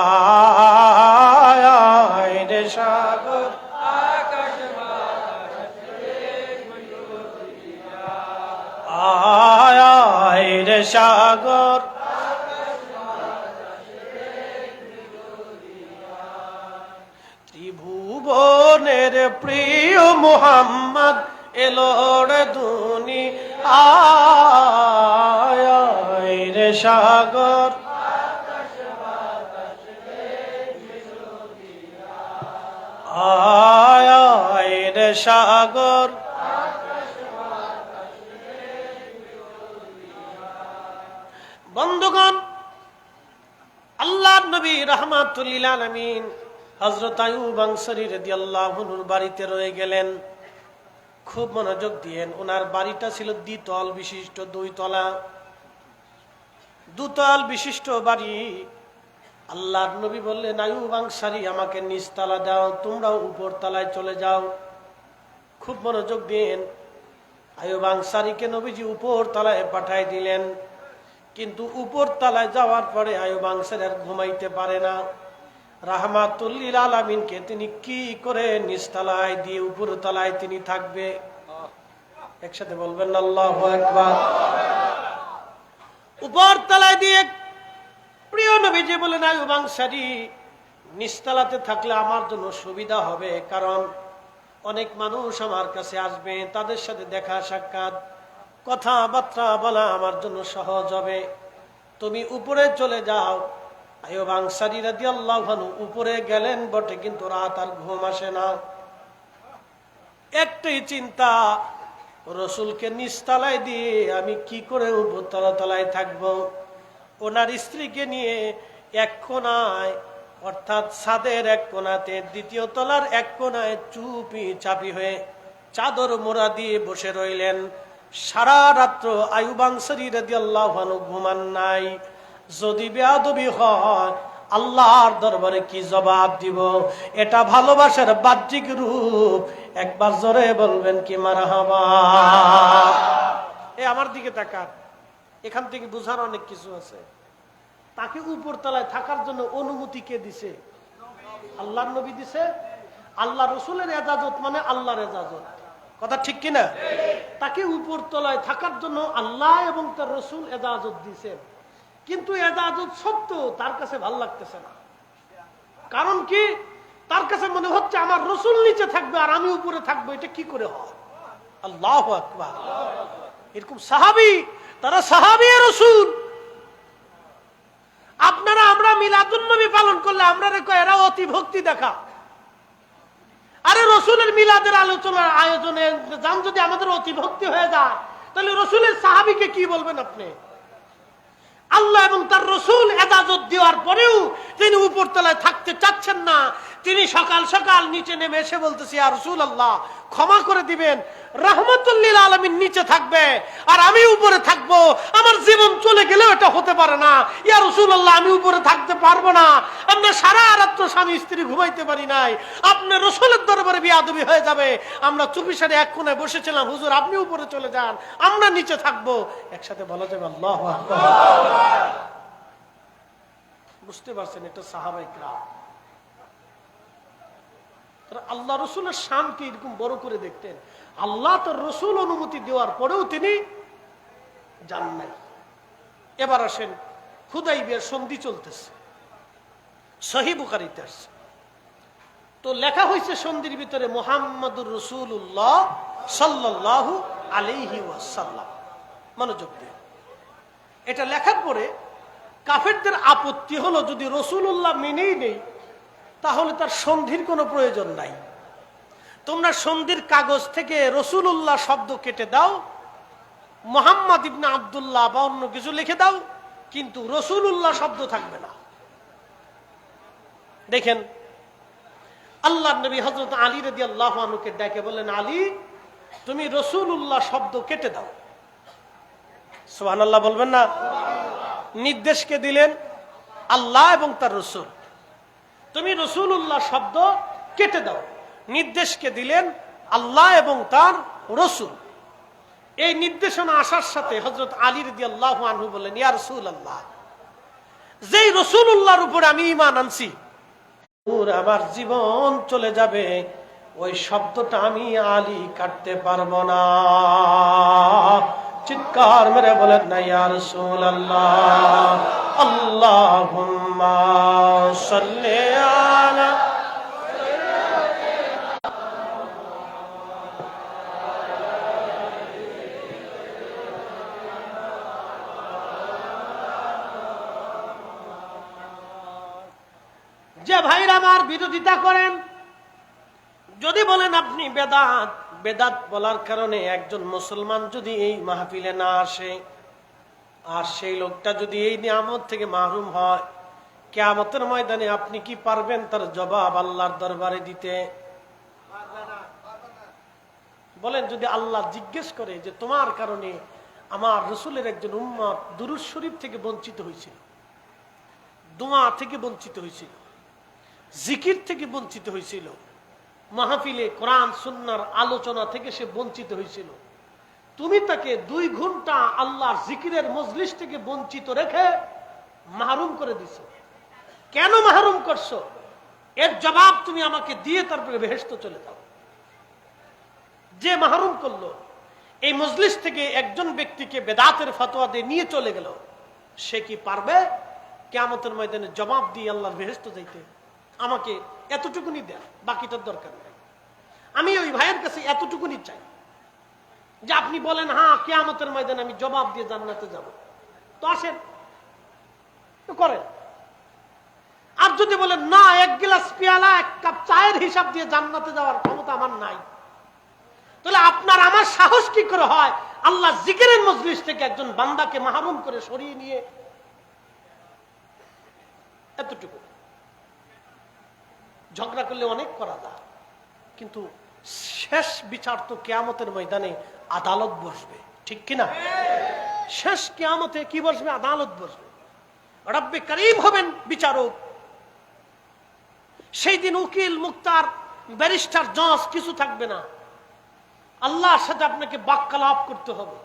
রে সাগর আয় রে সাগর ত্রিভুবনের প্রিয় মুহাম্মদ এলোর দুনি আয় রে সাগর আয় রে সাগর বন্ধুগণ, আল্লাহর নবী রাহমাতুল লিল আলামিন হযরত আইয়ুব আনসারী রাদিয়াল্লাহু আনহুর বাড়িতে রয়ে গেলেন। খুব মনোযোগ দিয়েন, ওনার বাড়িটা ছিল দ্বিতল বিশিষ্ট, দুতল বিশিষ্ট বাড়ি। আল্লাহর নবী বললেন, আইয়ুব আনসারী আমাকে নিচতলা দাও, তোমরাও উপর তলায় চলে যাও। খুব মনোযোগ দিয়েন, আইয়ুব আনসারীকে নবীজি উপর তলায় পাঠাই দিলেন। কিন্তু উপর তলায় যাওয়ার পরে আইয়ুব আনসারী আর ঘুমাইতে পারে না। রাহমাতুল লিল আলামিনকে তিনি কি করে নিচতলায় দিয়ে উপর তলায় তিনি থাকবে? একসাথে বলবেন আল্লাহু আকবার। উপর তলায় দিয়ে প্রিয় নবীজি বলেন, আইয়ুব আনসারী নিচতলাতে থাকলে আমার জন্য সুবিধা হবে, কারণ অনেক মানুষ আমার কাছে আসবে, তাদের সাথে দেখা সাক্ষাৎ কথাবার্তা বলা আমার জন্য সহজ হবে। তুমি উপরে চলে যাও। আইয়ুব আনসারী রাদিয়াল্লাহু আনহু উপরে গেলেন বটে, কিন্তু রাত আর ঘুম আসে না। একটাই চিন্তা, রসুলকে নিচতলায় দিয়ে আমি কি করে উপর তলায় থাকবো? ওনার স্ত্রীকে নিয়ে এক কোনায়, অর্থাৎ ছাদের এক কোনাতে, দ্বিতীয় তলার এক কোনায় চুপি চাপি হয়ে চাদর মোড়া দিয়ে বসে রইলেন। সারা রাত্র আইয়ুব আনসারী রাদিয়াল্লাহু আনহু ঘুমান নাই। যদি বেয়াদবি হয় আল্লাহর দরবারে কি জবাব দিব? এটা ভালোবাসার বাহ্যিক রূপ। একবার জোরে বলবেন কি মারহাবা। আমার দিকে তাকান, এখান থেকে বুঝার অনেক কিছু আছে। তাকে উপর তলায় থাকার জন্য অনুমতি কে দিছে? আল্লাহর নবী দিছে। আল্লাহ রসুলের এজাজত মানে আল্লাহর এজাজত, কথা ঠিক কিনা? তাকে উপর তলায় থাকার জন্য আল্লাহ এবং তার রসুল এজাজত দিছেন, কিন্তু এজাজত সত্ত্বেও তার কাছে ভাল লাগতেছে না। কারণ কি? তার কাছে মনে হচ্ছে আমার রসুল নিচে থাকবে আর আমি উপরে থাকবো, এটা কি করে হয়? আল্লাহু আকবার। এরকম সাহাবী, তারা সাহাবী রসুল। আপনারা আমরা মিলাদুন নবী পালন করলে আমরা এরা অতি ভক্তি দেখা। আরে রসুলের মিলাদের আলোচনার আয়োজনে যান, যদি আমাদের অতি ভক্তি হয়ে যায় তাহলে রসুলের সাহাবীকে কি বলবেন আপনি? আল্লাহ এবং তার রসুল এজাজত দেওয়ার পরেও তিনি উপর তলায় থাকতে চাচ্ছেন না। তিনি সকাল সকাল নিচে নেমে এসে বলতেছি, ইয়া রাসূলুল্লাহ ক্ষমা করে দিবেন, রাহমাতুল লিল আলামিন নিচে থাকবে আর আমি উপরে থাকবো, আমার জীবন চলে গেলেও এটা হতে পারে না। ইয়া রাসূলুল্লাহ আমি উপরে থাকতে পারবো না, আমরা সারা রাত্র স্বামী স্ত্রী ঘুমাইতে পারি নাই, আপনার রসুলের দরবারে বেয়াদবি হয়ে যাবে। আমরা চুপিসারে এক কোণে বসেছিলাম, হুজুর আপনি উপরে চলে যান, আমরা নিচে থাকবো। একসাথে বলা যাবে আল্লাহু আকবার। বুঝতে পারছেন? এটা সাহাবায়ে কেরাম। আল্লাহ রসুলের শানকে এরকম বড় করে দেখতেন। আল্লাহ তার রসুল অনুমতি দেওয়ার পরেও তিনি যান নাই। এবার আসেন, হুদাইবিয়ার সন্ধি চলতেছে, সহিহ বুখারীতে আসছে। তো লেখা হয়েছে সন্ধির ভিতরে মুহাম্মাদুর রাসূলুল্লাহ সাল্লাল্লাহু আলাইহি ওয়াসাল্লাম। মনোযোগ দিয়ে এটা লেখার পরে কাফেরদের আপত্তি হলো, যদি রাসূলুল্লাহ মেনেই নেই তাহলে তার সন্ধির কোনো প্রয়োজন নাই। তোমরা সন্ধির কাগজ থেকে রাসূলুল্লাহ শব্দ কেটে দাও, মুহাম্মদ ইবনে আব্দুল্লাহ বা অন্য কিছু লিখে দাও, কিন্তু রাসূলুল্লাহ শব্দ থাকবে না। দেখেন আল্লাহর নবী হযরত আলী রাদিয়াল্লাহু আনহুকে ডেকে বলেন, আলী তুমি রসুল্লাহ শব্দ কেটে দাও। সুবহানাল্লাহ বলবেন না? নির্দেশকে দিলেন আল্লাহ এবং তার রসুল, তুমি রসুল্লাহ শব্দ কেটে দাও। নির্দেশকে দিলেন আল্লাহ এবং তার রসুল। এই নির্দেশনা আসার সাথে হযরত আলী রাদিয়াল্লাহু আনহু বললেন, ইয়া রাসূলুল্লাহ, যেই রসুলুল্লাহর উপরে আমি ঈমান আনছি, আমার জীবন চলে যাবে, ওই শব্দটা আমি আলী কাটতে পারবো না। চিৎকার মেরে বলেন না, ইয়া রাসূলুল্লাহ, আল্লাহুম্মা সাল্লি আলা। যে ভাইরা আমার বিরোধিতা করেন, যদি বলেন আপনি বেদাত, বেদাত বলার কারণে একজন মুসলমান যদি এই মাহফিলে না আসে, আর সেই লোকটা যদি এই নিয়ামত থেকে মাহরুম হয়, কিয়ামতের ময়দানে আপনি কি পারবেন তার জবাব আল্লাহর দরবারে দিতে? বলেন, যদি আল্লাহ জিজ্ঞেস করে যে তোমার কারণে আমার রসুলের একজন উম্মত দুরূদ শরীফ থেকে বঞ্চিত হয়েছিল, দোয়া থেকে বঞ্চিত হয়েছিল, জিকির থেকে বঞ্চিত হয়েছিল, মাহফিলে কোরআন সুন্নাহর আলোচনা থেকে সে বঞ্চিত হয়েছিল, তুমি তাকে 2 ঘন্টা আল্লাহর জিকিরের মজলিস থেকে বঞ্চিত রেখে মাহরুম করে দিছো, কেন মাহরুম করছো? এর জবাব তুমি আমাকে দিয়ে তারপরে বেহেশতে চলে যাও। যে মাহরুম করলো, এই মজলিস থেকে একজন ব্যক্তিকে বেদাতের ফতোয়া দিয়ে নিয়ে চলে গেল, সে কি পারবে কিয়ামতের ময়দানে জবাব দিয়ে আল্লাহর বেহেশতে যাইতে? আমাকে এতটুকুনি দেন, বাকিটার দরকার নেই। আমি ওই ভাইয়ের কাছে এতটুকুনি চাই যে আপনি বলেন হ্যাঁ কিয়ামতের ময়দানে আমি জবাব দিয়ে জান্নাতে যাব, তো আসেন, তো করেন। আর যদি বলেন না, 1 গ্লাস পেয়ালা 1 কাপ চায়ের হিসাব দিয়ে জান্নাতে যাওয়ার ক্ষমতা আমার নাই, তাহলে আপনার আমার সাহস কি করে হয় আল্লাহ জিকিরের মজলিস থেকে একজন বান্দাকে মাহরুম করে সরিয়ে নিয়ে? এতটুকু ঝগড়া করলে অনেক করা যায়, কিন্তু শেষ বিচার তো কিয়ামতের ময়দানে আদালত বসবে, ঠিক কিনা? শেষ কিয়ামতে কি বসবে? আদালত বসবে। রব্বে করিম হবেন বিচারক। সেই দিন উকিল, মুক্তার, ব্যারিস্টার, জজ কিছু থাকবে না। আল্লাহর সাথে আপনাকে বাক্যালাপ করতে হবে।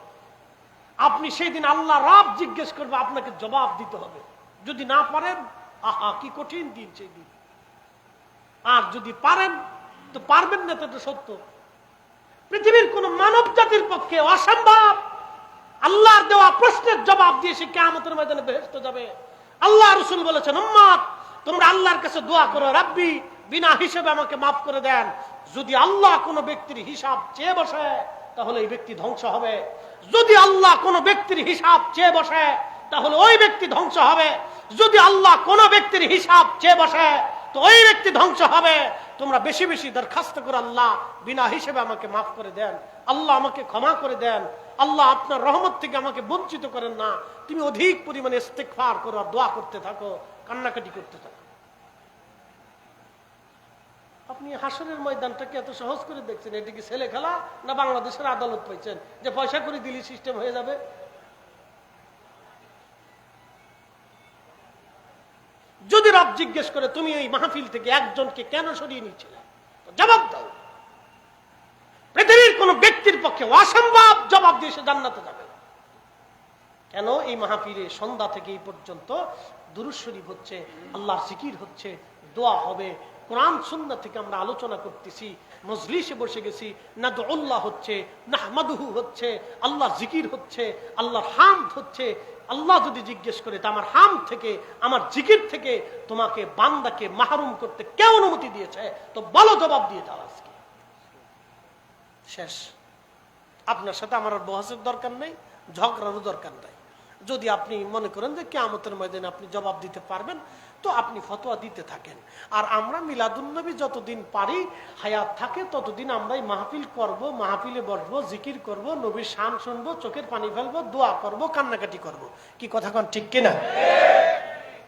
আপনি সেই দিন আল্লাহ রব জিজ্ঞেস করবে, আপনাকে জবাব দিতে হবে। যদি না পারেন, আহা কি কঠিন দিন সেই দিন। আর যদি পারেন তো পারবেন না, তো সত্য। পৃথিবীর কোন মানব জাতির পক্ষে অসম্ভব আল্লাহর দেওয়া প্রশ্নের জবাব দিয়ে সে কিয়ামতের ময়দানে বেহেশতে যাবে। আল্লাহ রাসূল বলেছেন, উম্মত তোমরা আল্লাহর কাছে দোয়া করো, রাব্বি বিনা হিসাবে আমাকে মাফ করে দেন। যদি আল্লাহ কোন ব্যক্তির হিসাব চেয়ে বসে, তাহলে এই ব্যক্তি ধ্বংস হবে। যদি আল্লাহ কোন ব্যক্তির হিসাব চেয়ে বসে, তাহলে ওই ব্যক্তি ধ্বংস হবে। যদি আল্লাহ কোন ব্যক্তির হিসাব চেয়ে বসে, তো ওই ব্যক্তি ধ্বংস হবে। তোমরা বেশি বেশি দরখাস্ত করো, আল্লাহ বিনা হিসেবে আমাকে মাফ করে দেন, আল্লাহ আমাকে ক্ষমা করে দেন, আল্লাহ আপনার রহমত থেকে আমাকে বঞ্চিত করেন না। তুমি অধিক পরিমাণে ইস্তেগফার করো, আর দোয়া করতে থাকো, কান্নাকাটি করতে থাকো। আপনি হাসরের ময়দানটাকে এত সহজ করে দেখছেন, এটা কি ছেলে খেলা না বাংলাদেশের আদালত পাইছেন যে পয়সা করে দিলি সিস্টেম হয়ে যাবে? যদি রব জিজ্ঞেস করে তুমি এই মাহফিল থেকে একজনকে কেন সরিয়ে নিচ্ছিলে, জবাব দাও। পৃথিবীর কোন ব্যক্তির পক্ষে অসম্ভব জবাব দিয়ে সে জান্নাতে যাবে। কেন? এই মাহফিলে সন্ধ্যা থেকে এই পর্যন্ত দুরূদ শরীফ হচ্ছে, আল্লাহর জিকির হচ্ছে, দোয়া হবে, কোরআন সুন্নাহ থেকে আমরা আলোচনা করতেছি, মজলিসে বসে গেছি, নাদউল্লাহ হচ্ছে, নাহমাদুহু হচ্ছে, আল্লাহর জিকির হচ্ছে, আল্লাহর হামদ হচ্ছে। আল্লাহ যদি জিজ্ঞেস করে তা আমার হামদ থেকে, আমার জিকির থেকে তোমাকে বান্দাকে মাহরুম করতে কে অনুমতি দিয়েছে? তো বলো, জবাব দিয়ে দাও আজকে। শেষ। আপনার সাথে আমার আর বহসের দরকার নেই, ঝগড়ারও দরকার নাই। যদি আপনি মনে করেন যে কিয়ামতের ময়দানে আপনি জবাব দিতে পারবেন, তো আপনি ফতোয়া দিতে থাকেন। আর আমরা মিলাদুন্নবী যতদিন পারি, হায়াত থাকে ততদিন আমরা মাহফিল করব, মাহফিলে বসবো, জিকির করব, নবীর শান শুনবো, চোখের পানি ফেলবো, দোয়া করব, কান্নাকাটি করব। কি কথা কন ঠিক কিনা?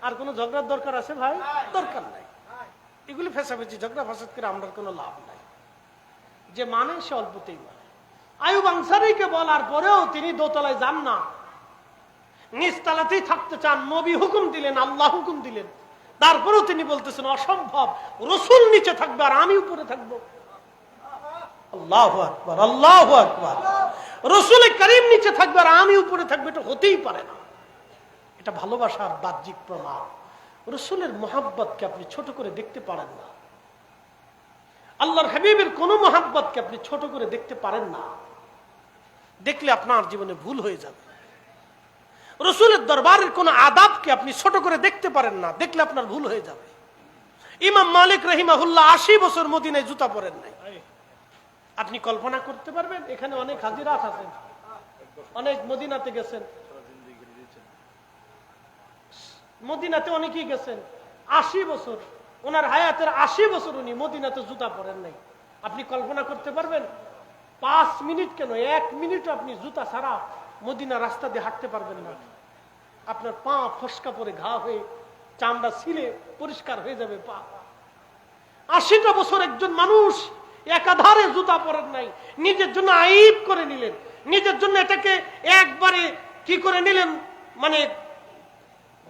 আর কোনো ঝগড়ার দরকার আছে ভাই? দরকার নাই। এগুলি ফেসাফেসি ঝগড়া ফাসাদ করে আমরা কোনো লাভ নাই। যে মানে সে অল্পতেই মানে। আইয়ুব আনসারীকে বলার পরেও তিনি দোতলায় যান না, নিচতলাতেই থাকতে চান। নবী হুকুম দিলেন, আল্লাহ হুকুম দিলেন, তারপরেও তিনি বলতেছেন অসম্ভব, রসুল নিচে থাকবে আর আমি উপরে থাকবো। আল্লাহু আকবার, আল্লাহু আকবার। রসুল করিম নিচে থাকবে আর আমি উপরে থাকবে, এটা হতেই পারে না। এটা ভালোবাসার বাহ্যিক প্রমাণ। রসুলের মহাব্বতকে আপনি ছোট করে দেখতে পারেন না, আল্লাহর হাবিবের কোন মহাব্বতকে আপনি ছোট করে দেখতে পারেন না। দেখলে আপনার জীবনে ভুল হয়ে যাবে। রসুলের দরবারের কোন আদাবকে আপনি ছোট করে দেখতে পারেন না, দেখলে আপনার ভুল হয়ে যাবে। ইমাম মালিক রাহিমাহুল্লাহ 80 বছর মদিনায় জুতা পরেন নাই। আপনি কল্পনা করতে পারবেন? এখানে অনেক হাজিরাত আছেন, অনেক মদিনাতে গেছেন, মদিনাতে অনেকেই গেছেন। 80 বছর ওনার হায়াতের 80 বছর উনি মদিনাতে জুতা পরেন নাই। আপনি কল্পনা করতে পারবেন? 5 মিনিট কেন, 1 মিনিটও আপনি জুতা ছাড়া মদিনা রাস্তা দিয়ে হাঁটতে পারবেন না। আপনার পা ফসকা পরে ঘা হয়ে চামড়া ছিলে পরিষ্কার হয়ে যাবে পা। 80টা বছর একজন মানুষ একাধারে জুতা পরেন নাই, নিজের জন্য আইব করে নিলেন, নিজের জন্য এটাকে একবারে কি করে নিলেন, মানে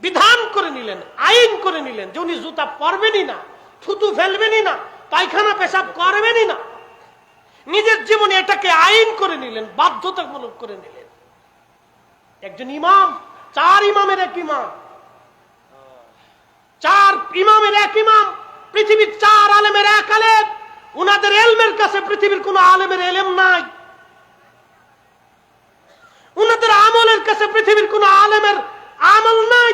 বিধান করে নিলেন, আইন করে নিলেন যে উনি জুতা পরবেনই না, থুতু ফেলবেনই না, পায়খানা পেশাব করবেনই না। নিজের জীবনে এটাকে আইন করে নিলেন, বাধ্যতামূলক করে নিলেন। একজন ইমাম, 4 ইমামের এক ইমাম, 4 ইমামের এক ইমাম, পৃথিবীর 4 আলেমের এক আলেম। উনাদের এলমের কাছে পৃথিবীর কোন আলেমের এলেম নাই। উনাদের আমলের কাছে পৃথিবীর কোন আলেমের আমল নাই।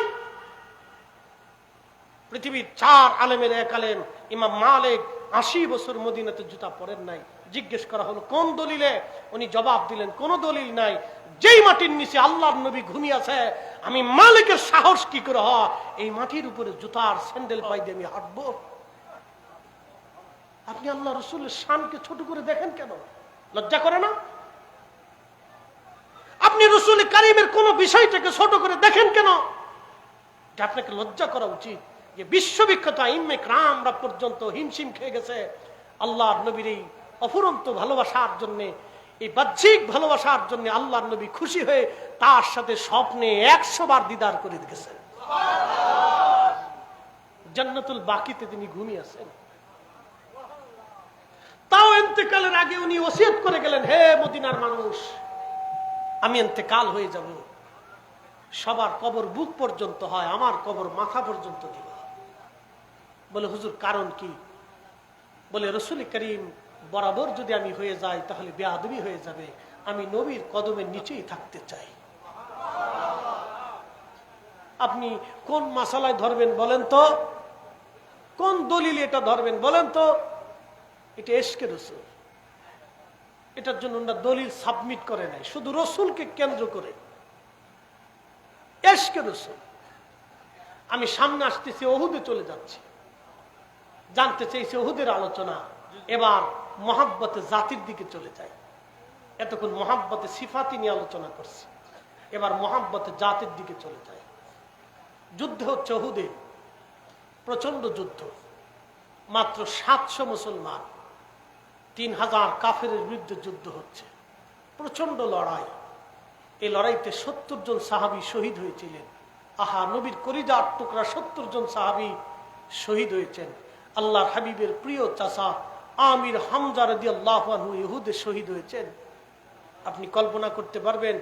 পৃথিবীর 4 আলেমের এক আলেম ইমাম মালিক 80 বছর মদিনাতে জুতা পরেন নাই। জিজ্ঞেস করা হলো কোন দলিলে, উনি জবাব দিলেন কোন দলিল নাই। যেই মাটির নিচে আল্লাহর নবী ঘুমিয়ে আছে, আমি মালিকের সাহস কি করে হয় এই মাটির উপরে জুতার স্যান্ডেল পাই দিয়ে আমি হাঁটবো? আপনি আল্লাহ রসুলের শানকে ছোট করে দেখেন কেন? লজ্জা করে না? আপনি রসুল কারীমের কোন বিষয়টাকে ছোট করে দেখেন কেন? আপনাকে লজ্জা করা উচিত যে বিশ্ববিখ্যাত আইম্মে কেরামরা পর্যন্ত হিমশিম খেয়ে গেছে আল্লাহর নবীর এই অফুরন্ত ভালোবাসার জন্য, এই বাহ্যিক ভালোবাসার জন্য। আল্লাহর নবী খুশি হয়ে তার সাথে স্বপ্নে 100 বার দিদার করে গেছেন। জান্নাতুল বাকিতে তিনি ঘুমিয়ে আছেন। তাও ইন্তেকালের আগে উনি ওসিয়ত করে গেলেন, হে মদিনার মানুষ, আমি ইন্তেকাল হয়ে যাব, সবার কবর বুক পর্যন্ত হয়, আমার কবর মাথা পর্যন্ত দিবা। বলে হুজুর কারণ কি? বলে রসুল করিম বরাবর যদি আমি হয়ে যাই তাহলে বেয়াদবি হয়ে যাবে, আমি নবীর কদমের নিচেই থাকতে চাই। আপনি কোন মাসালায় ধরবেন বলেন তো? কোন দলিল এটা ধরবেন বলেন তো? এটা এশকে রসুল। এটার জন্য ওনারা দলিল সাবমিট করে নাই, শুধু রসুলকে কেন্দ্র করে। এশকে রসুল। আমি সামনে আসতেছি, ওহুদে চলে যাচ্ছি, জানতে চাইছি ওহুদের আলোচনা। এবার মহাব্বতে জাতির দিকে চলে যায়। এতক্ষণ মহাব্বতে সিফাতি নিয়ে আলোচনা করছি, এবার মহাব্বতে জাতির দিকে চলে যায়। যুদ্ধ হচ্ছে ওহুদে, প্রচন্ড যুদ্ধ। মাত্র 700 মুসলমান, 3000 কাফেরের বিরুদ্ধে যুদ্ধ হচ্ছে, প্রচন্ড লড়াই। এই লড়াইতে 70 জন সাহাবী শহীদ হয়েছিলেন। আহা, নবীর কলিজার টুকরা 70 জন সাহাবী শহীদ হয়েছেন। আল্লাহর হাবিবের প্রিয় চাচা আমির হামজা রাদিয়াল্লাহু আনহু ইহুদে শহীদ হয়েছেন। আপনি কল্পনা করতে পারবেন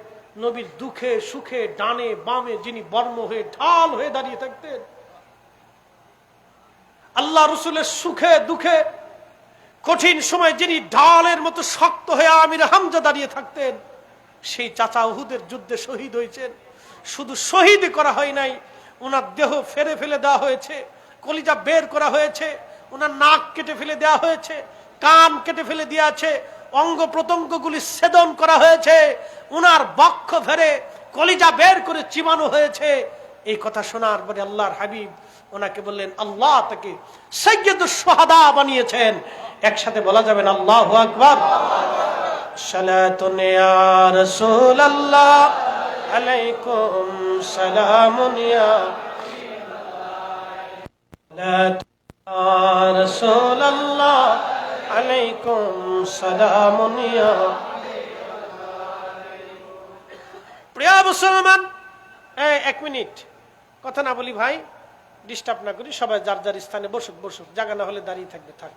নবীর দুঃখে সুখে ডানে বামে যিনি বর্ম হয়ে ঢাল হয়ে দাঁড়িয়ে থাকতেন, আল্লাহ রসুলের সুখে দুঃখে কঠিন সময় যিনি ঢালের মতো শক্ত হয়ে আমির হামজা দাঁড়িয়ে থাকতেন, সেই চাচা উহুদের যুদ্ধে শহীদ হয়েছেন। শুধু শহীদ করা হয় নাই, ওনার দেহ ফেরে ফেলে দেওয়া হয়েছে, কলিজা বের করা হয়েছে, ওনার নাক কেটে ফেলে দেওয়া হয়েছে, কান কেটে ফেলে দেওয়া আছে, অঙ্গ প্রত্যঙ্গগুলি ছেদন করা হয়েছে, ওনার বক্ষ ফেরে কলিজা বের করে চিবানো হয়েছে। এই কথা শোনার পরে আল্লাহর হাবিব ওনাকে বললেন, আল্লাহ তাকে সাইয়্যিদুশ শুহাদা বানিয়েছেন। একসাথে বলা যাবেন আল্লাহু আকবার। সালাতুন ইয়া রাসূলুল্লাহ আলাইকুম সালামুন ইয়া রাসূলুল্লাহ আলাইকুম সালামুন ইয়া মুসলমান, এক মিনিট কথা না বলি ভাই, ডিস্টার্ব না করি, সবাই যার যার স্থানে বসুক, জায়গা না হলে দাঁড়িয়ে থাকবে, থাক।